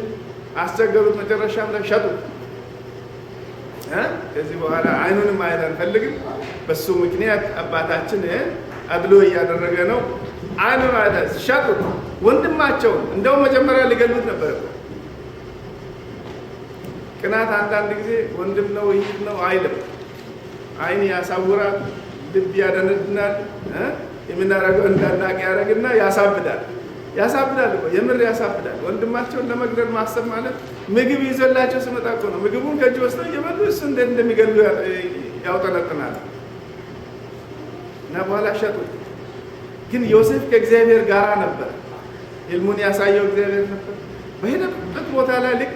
አስቸገሩት። መጨረሻም ላይ ሸጡት። ከዚህ በኋላ አይኑንም ማየት አንፈልግም። በሱ ምክንያት አባታችን አድሎ እያደረገ ነው። አይኑን ማየት ሸጡት። ወንድማቸውን እንደውም መጀመሪያ ሊገሉት ነበር። ቅናት አንዳንድ ጊዜ ወንድም ነው ይህ ነው አይልም። አይን ያሳውራል፣ ልብ ያደነድናል፣ የምናደርገው እንዳናቅ ያደርግና ያሳብዳል። ያሳብዳል እኮ የምር ያሳብዳል። ወንድማቸውን ለመግደል ማሰብ ማለት ምግብ ይዘላቸው ስመጣ እኮ ነው። ምግቡን ከእጅ ወስደው እየበሉ እሱ እንዴት እንደሚገሉ ያውጠነጥናል። እና በኋላ ሸጡት። ግን ዮሴፍ ከእግዚአብሔር ጋር ነበር። ህልሙን ያሳየው እግዚአብሔር ነበር። በሄደበት ቦታ ላይ ልክ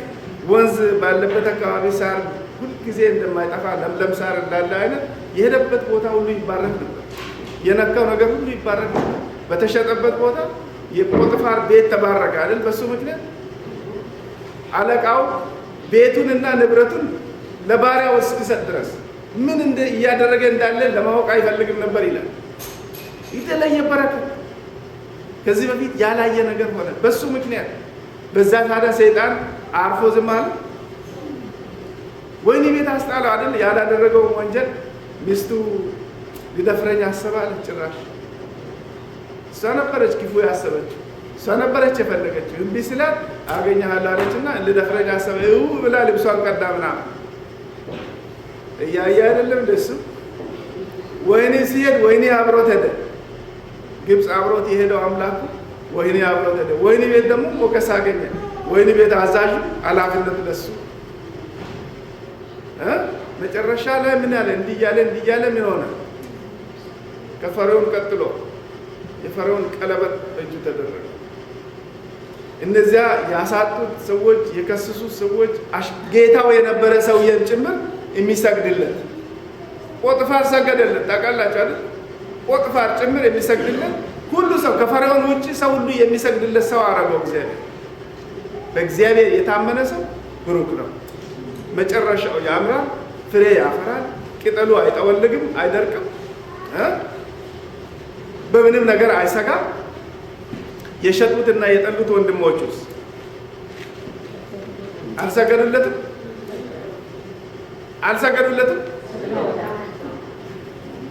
ወንዝ ባለበት አካባቢ ሳር ሁልጊዜ እንደማይጠፋ ለምለም ሳር እንዳለ አይነት የሄደበት ቦታ ሁሉ ይባረክ ነበር። የነካው ነገር ሁሉ ይባረክ ነበር። በተሸጠበት ቦታ የጶጥፋር ቤት ተባረከ አይደል? በሱ ምክንያት አለቃው ቤቱንና ንብረቱን ለባሪያው እስኪሰጥ ድረስ ምን እያደረገ እንዳለ ለማወቅ አይፈልግም ነበር ይላል። የተለየ በረከት ከዚህ በፊት ያላየ ነገር ሆነ በሱ ምክንያት። በዛ ታዲያ ሰይጣን አርፎ ዝም አለ? ወይኔ ቤት አስጣለው አይደል? ያላደረገው ወንጀል ሚስቱ ሊደፍረኝ አሰበ አለ። ጭራሽ እሷ ነበረች ክፉ ያሰበችው፣ እሷ ነበረች የፈለገችው። እምቢ ስላት አገኘሃለሁ አለችና ልደፍረኝ አሰበ ብላ ልብሷን ቀዳ ምናምን እያየ አይደለም ደሱ። ወይኔ ሲሄድ ወይኔ አብሮት ሄደ። ግብፅ አብሮት የሄደው አምላኩ ወይኔ አብሮት ሄደ። ወይኔ ቤት ደግሞ ሞገስ አገኘ። ወይኔ ቤት አዛዥ ኃላፊነት ለሱ። መጨረሻ ላይ ምን ያለ እንዲያለ ምን ሆነ? ከፈርዖን ቀጥሎ የፈርዖን ቀለበት እጁ ተደረገ። እነዚያ ያሳጡት ሰዎች፣ የከሰሱት ሰዎች ጌታው የነበረ ሰውዬን ጭምር የሚሰግድለት ጶጥፋር ሰገደለት። ታውቃላችሁ አይደል? ጶጥፋር ጭምር የሚሰግድለት ሁሉ ሰው ከፈርዖን ውጭ ሰው ሁሉ የሚሰግድለት ሰው አረገው እግዚአብሔር። በእግዚአብሔር የታመነ ሰው ብሩክ ነው። መጨረሻው ያምራል፣ ፍሬ ያፈራል፣ ቅጠሉ አይጠወልግም፣ አይደርቅም፣ በምንም ነገር አይሰጋም። የሸጡትና የጠሉት ወንድሞቹስ አልሰገዱለትም?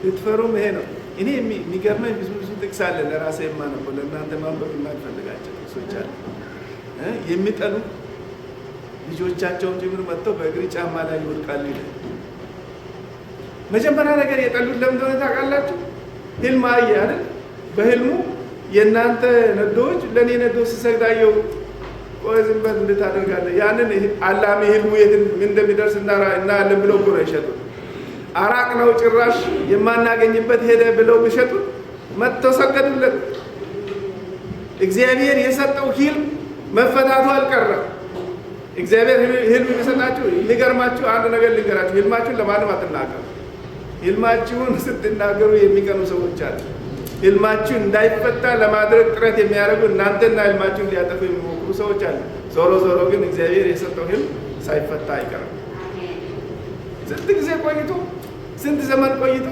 ልትፈሩም ይሄ ነው። እኔ የሚገርመኝ ብዙ ጥቅስ አለ ለራሴ የማነበው ለእናንተ ማንበብ የማልፈልጋቸው ጥቅሶች አለ። የሚጠሉ ልጆቻቸውን ጭምር መጥተው በእግር ጫማ ላይ ይወድቃሉ ይላል። መጀመሪያ ነገር የጠሉት ለምን እንደሆነ ታውቃላችሁ? ህልም አየ አይደል? በህልሙ የእናንተ ነዶዎች ለእኔ ነዶ ሲሰግዳየው ቆይ ዝም በል እንድታደርጋለህ ያንን አላሚ ህልሙ የት ምን እንደሚደርስ እናያለን ብለው እኮ ነው የሸጡት። አራቅ ነው ጭራሽ የማናገኝበት ሄደ ብለው ቢሸጡት መጥተው ሰገዱለት። እግዚአብሔር የሰጠው ህልም መፈታቱ አልቀረም። እግዚአብሔር ህልም የሚሰጣችሁ ሊገርማችሁ አንድ ነገር ልንገራችሁ። ህልማችሁን ለማንም አትናገሩ። ህልማችሁን ስትናገሩ የሚቀኑ ሰዎች አሉ። ህልማችሁ እንዳይፈታ ለማድረግ ጥረት የሚያደርጉ እናንተና ህልማችሁን ሊያጠፉ የሚሞክሩ ሰዎች አሉ። ዞሮ ዞሮ ግን እግዚአብሔር የሰጠው ህልም ሳይፈታ አይቀርም። ስንት ጊዜ ቆይቶ ስንት ዘመን ቆይቶ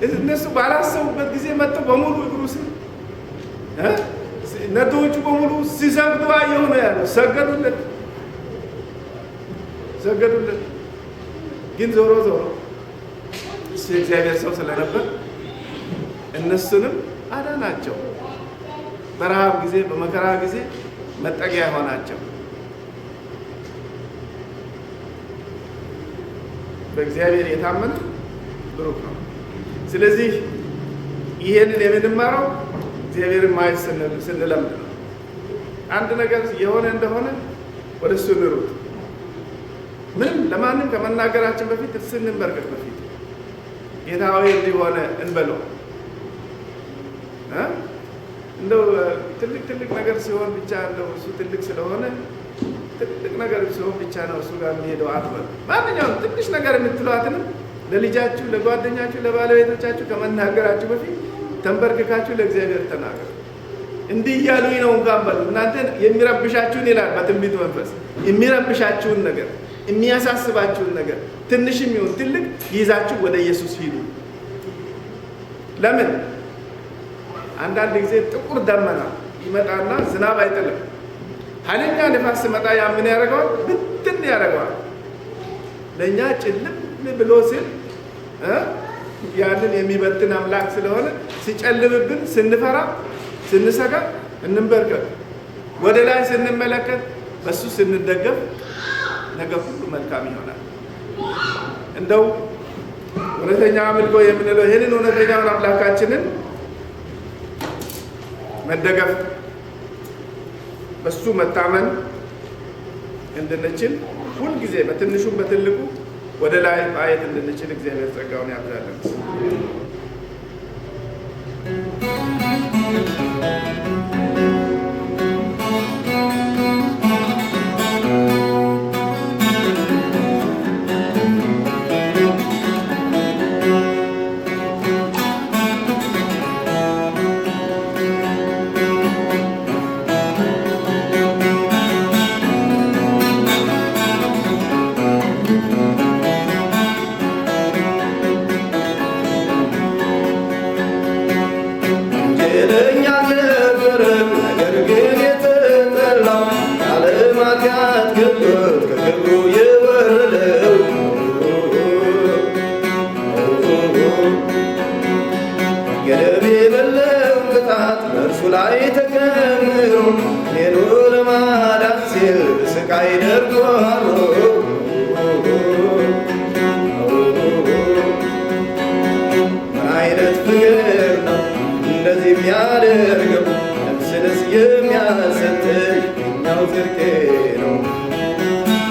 እነሱ ባላሰቡበት ጊዜ መጥተው በሙሉ እግሩ ስር ነዶቹ በሙሉ ሲሰግዱ አየሁ ነው ያለው። ሰገዱለት። ግን ዞሮ እሱ የእግዚአብሔር ሰው ስለነበር እነሱንም አዳናቸው። በረሃብ ጊዜ፣ በመከራ ጊዜ መጠጊያ ሆናቸው። በእግዚአብሔር የታመነ ብሩክ ነው። ስለዚህ ይሄንን የምንማረው እግዚአብሔርን ማየት ስንለምድ ነው። አንድ ነገር የሆነ እንደሆነ ወደ እሱ እንሩጥ። ምንም ለማንም ከመናገራችን በፊት ስንንበርከክ በፊት ጌታ ሆይ እንዲሆነ እንበለው። እንደው ትልቅ ነገር ሲሆን ብቻ እንደው እሱ ትልቅ ስለሆነ ትልቅ ነገር ሲሆን ብቻ ነው እሱ ጋር የሚሄደው አትበሉ። ማንኛውም ትንሽ ነገር የምትሏትንም ለልጃችሁ፣ ለጓደኛችሁ፣ ለባለቤቶቻችሁ ከመናገራችሁ በፊት ተንበርክካችሁ ለእግዚአብሔር ተናገሩ። እንዲህ እያሉኝ ነው እንኳን በሉ። እናንተ የሚረብሻችሁን ይላል በትንቢት መንፈስ፣ የሚረብሻችሁን ነገር፣ የሚያሳስባችሁን ነገር ትንሽም ይሁን ትልቅ ይዛችሁ ወደ ኢየሱስ ሂዱ። ለምን? አንዳንድ ጊዜ ጥቁር ደመና ይመጣና ዝናብ አይጥልም። ኃይለኛ ንፋስ ሲመጣ ያ ምን ያደርገዋል? ብትን ያደርገዋል። ለእኛ ጭልም ብሎ ሲል ያንን የሚበትን አምላክ ስለሆነ ሲጨልምብን ስንፈራ ስንሰጋ እንንበርከክ። ወደ ላይ ስንመለከት በሱ ስንደገፍ ነገር ሁሉ መልካም ይሆናል። እንደው እውነተኛ አምልኮ የምንለው ይህንን እውነተኛውን አምላካችንን መደገፍ በሱ መታመን እንድንችል ሁልጊዜ በትንሹም በትልቁ ወደ ላይ ማየት እንድንችል እግዚአብሔር ጸጋውን ያብዛልን።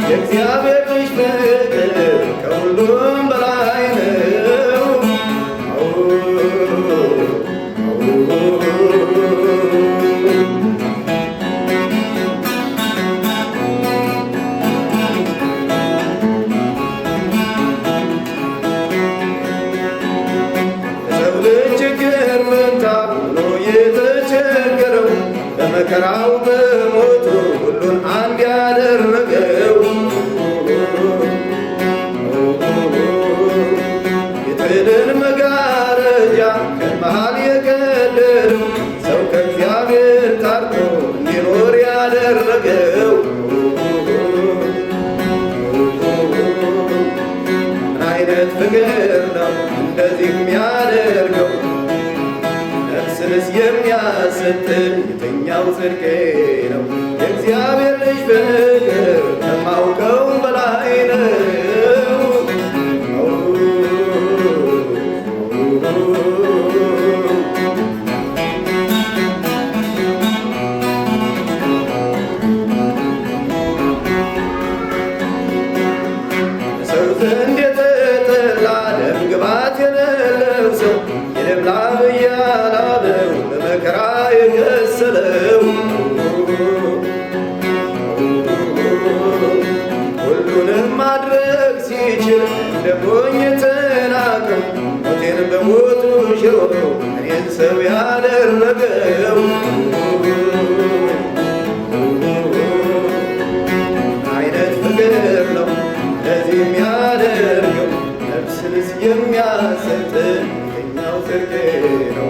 የእግዚአብሔር ልጅ ፍቅር ከሁሉም በላይ ነው። የሰው ልጅ ችግር ፈንታ ሆኖ የተቸገረው በመከራው በሞቱ ሁሉን አንድ ያደረገው የጥልን መጋረጃ ከመሃል የቀደደው ሰው ከእግዚአብሔር ታርቆ እንዲኖር ያደረገው ምን አይነት ፍቅር ነው እንደዚህ የሚያደርገው? ነፍስንስ የሚያሰጥ የትኛው ጽድቄ ነው? የእግዚአብሔር ልጅ ፍቅር ከማውቀው በላይ ነው። ሰው ዘንድ የተጠላ ደም ግባት የሌለው ሰው የደም ላብ እያላበው በመከራ የገሰለው ሁሉንም ማድረግ ሲችል ደሞኝ የተናቀው ሞቴን በሞቱ ሽሮ እኔን ሰው ያደረገው አይነት ፍቅር ነው ለዚህ የሚያደርገው? ነፍስንስ የሚያሰጥ የትኛው ጽድቄ ነው?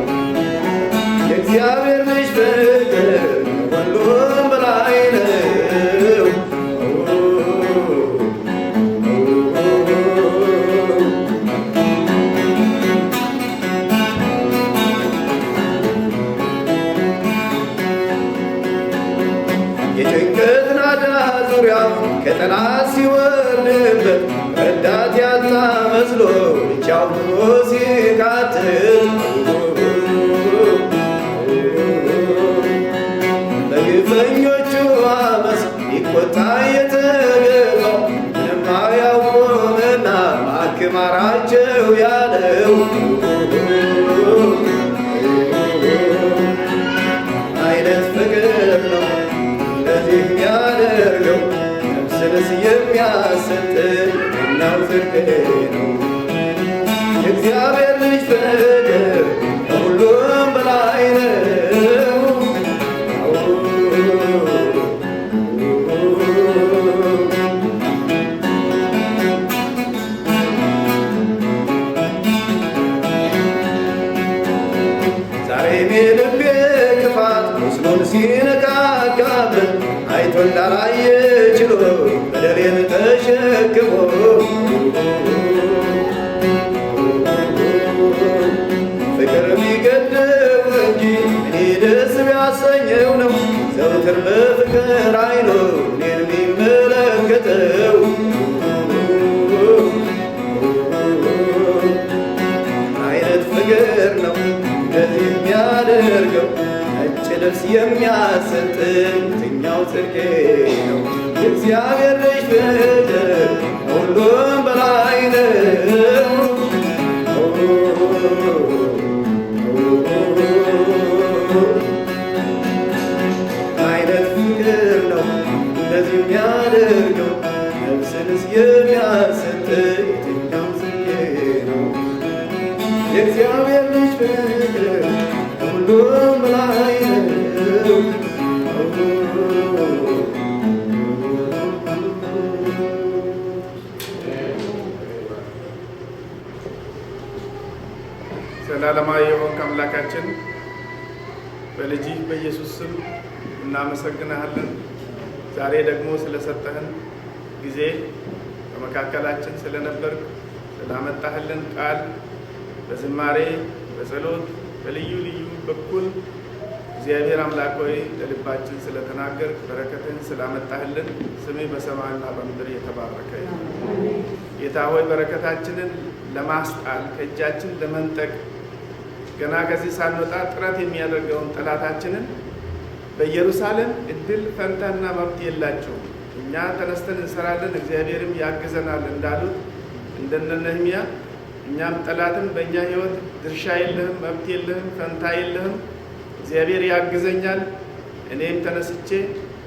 የእግዚአብሔር ልጅ ፍቅር መስሎ ብቻው ኑሮ ሲቃትት በግፈኞቹ አመፅ ሊቆጣ የተገባው ምንም አያውቁምና እባክህ ማራቸው ያለው አይነት ፍቅር ነው እንደዚህ የሚያደርገው ነፍስንስ የሚያሰጥ እናው ፍቅር ነው የእግዚአብሔር ልጅ ፍቅር ከሁሉም በላይ ነው። ዛሬም የልቤ ክፋት ቁስሉን ሲነካካብን አይቶ እንዳላየ ችሎ በደሌን ተሸክሞ ፍቅር ቢገድው እንጂ እኔ ደስ ቢያሰኘው ነው ዘውትር በፍቅር አይኑ እኔን የሚመለከተው አይነት ፍቅር ነው እንደዚህ የሚያደርገው ነጭ ልብስ የሚያሰጥ የትኛው ጽድቄ ነው የእግዚአብሔር ልጅ ፍቅር ከሁሉም በላይ ነው። አይነት ፍቅር ነው እንደዚህ የሚያደርገው ነፍስንስ የሚያሰጥ የትኛው ጽድቄ ነው የእግዚአብሔር ልጅ ፍቅር ከሁሉም በላይ ነው። ዘላለማዊ የሆንክ አምላካችን በልጅህ በኢየሱስ ስም እናመሰግንሃለን። ዛሬ ደግሞ ስለሰጠህን ጊዜ በመካከላችን ስለነበርክ ስላመጣህልን ቃል በዝማሬ በጸሎት በልዩ ልዩ በኩል እግዚአብሔር አምላክ ሆይ ለልባችን ስለተናገርክ በረከትህን ስላመጣህልን ስምህ በሰማይና በምድር የተባረከ ይሁን። ጌታ ሆይ በረከታችንን ለማስጣል ከእጃችን ለመንጠቅ ገና ከዚህ ሳንወጣ ጥረት የሚያደርገውን ጠላታችንን በኢየሩሳሌም እድል ፈንታና መብት የላቸውም፣ እኛ ተነስተን እንሰራለን እግዚአብሔርም ያግዘናል እንዳሉት እንደነ ነህምያ እኛም ጠላትን በእኛ ሕይወት ድርሻ የለህም፣ መብት የለህም፣ ፈንታ የለህም፣ እግዚአብሔር ያግዘኛል፣ እኔም ተነስቼ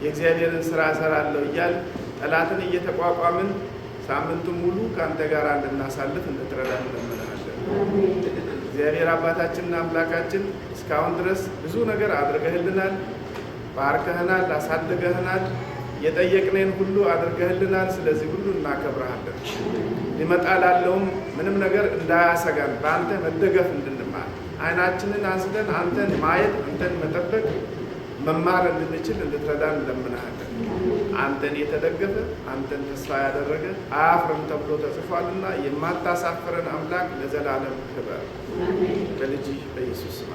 የእግዚአብሔርን ስራ እሰራለሁ እያል ጠላትን እየተቋቋምን ሳምንቱን ሙሉ ከአንተ ጋር እንድናሳልፍ እንድትረዳን እንለምንሃለን። እግዚአብሔር አባታችንና አምላካችን እስካሁን ድረስ ብዙ ነገር አድርገህልናል፣ ባርከህናል፣ አሳድገህናል፣ የጠየቅነን ሁሉ አድርገህልናል። ስለዚህ ሁሉ እናከብረሃለን። ሊመጣ ላለውም ምንም ነገር እንዳያሰጋን በአንተ መደገፍ እንድንማር አይናችንን አንስተን አንተን ማየት አንተን መጠበቅ መማር እንድንችል እንድትረዳን እንለምንሃለን። አንተን የተደገፈ አንተን ተስፋ ያደረገ አያፍርም ተብሎ ተጽፏልና የማታሳፍረን አምላክ ለዘላለም ክበር በልጅህ በኢየሱስ ስም።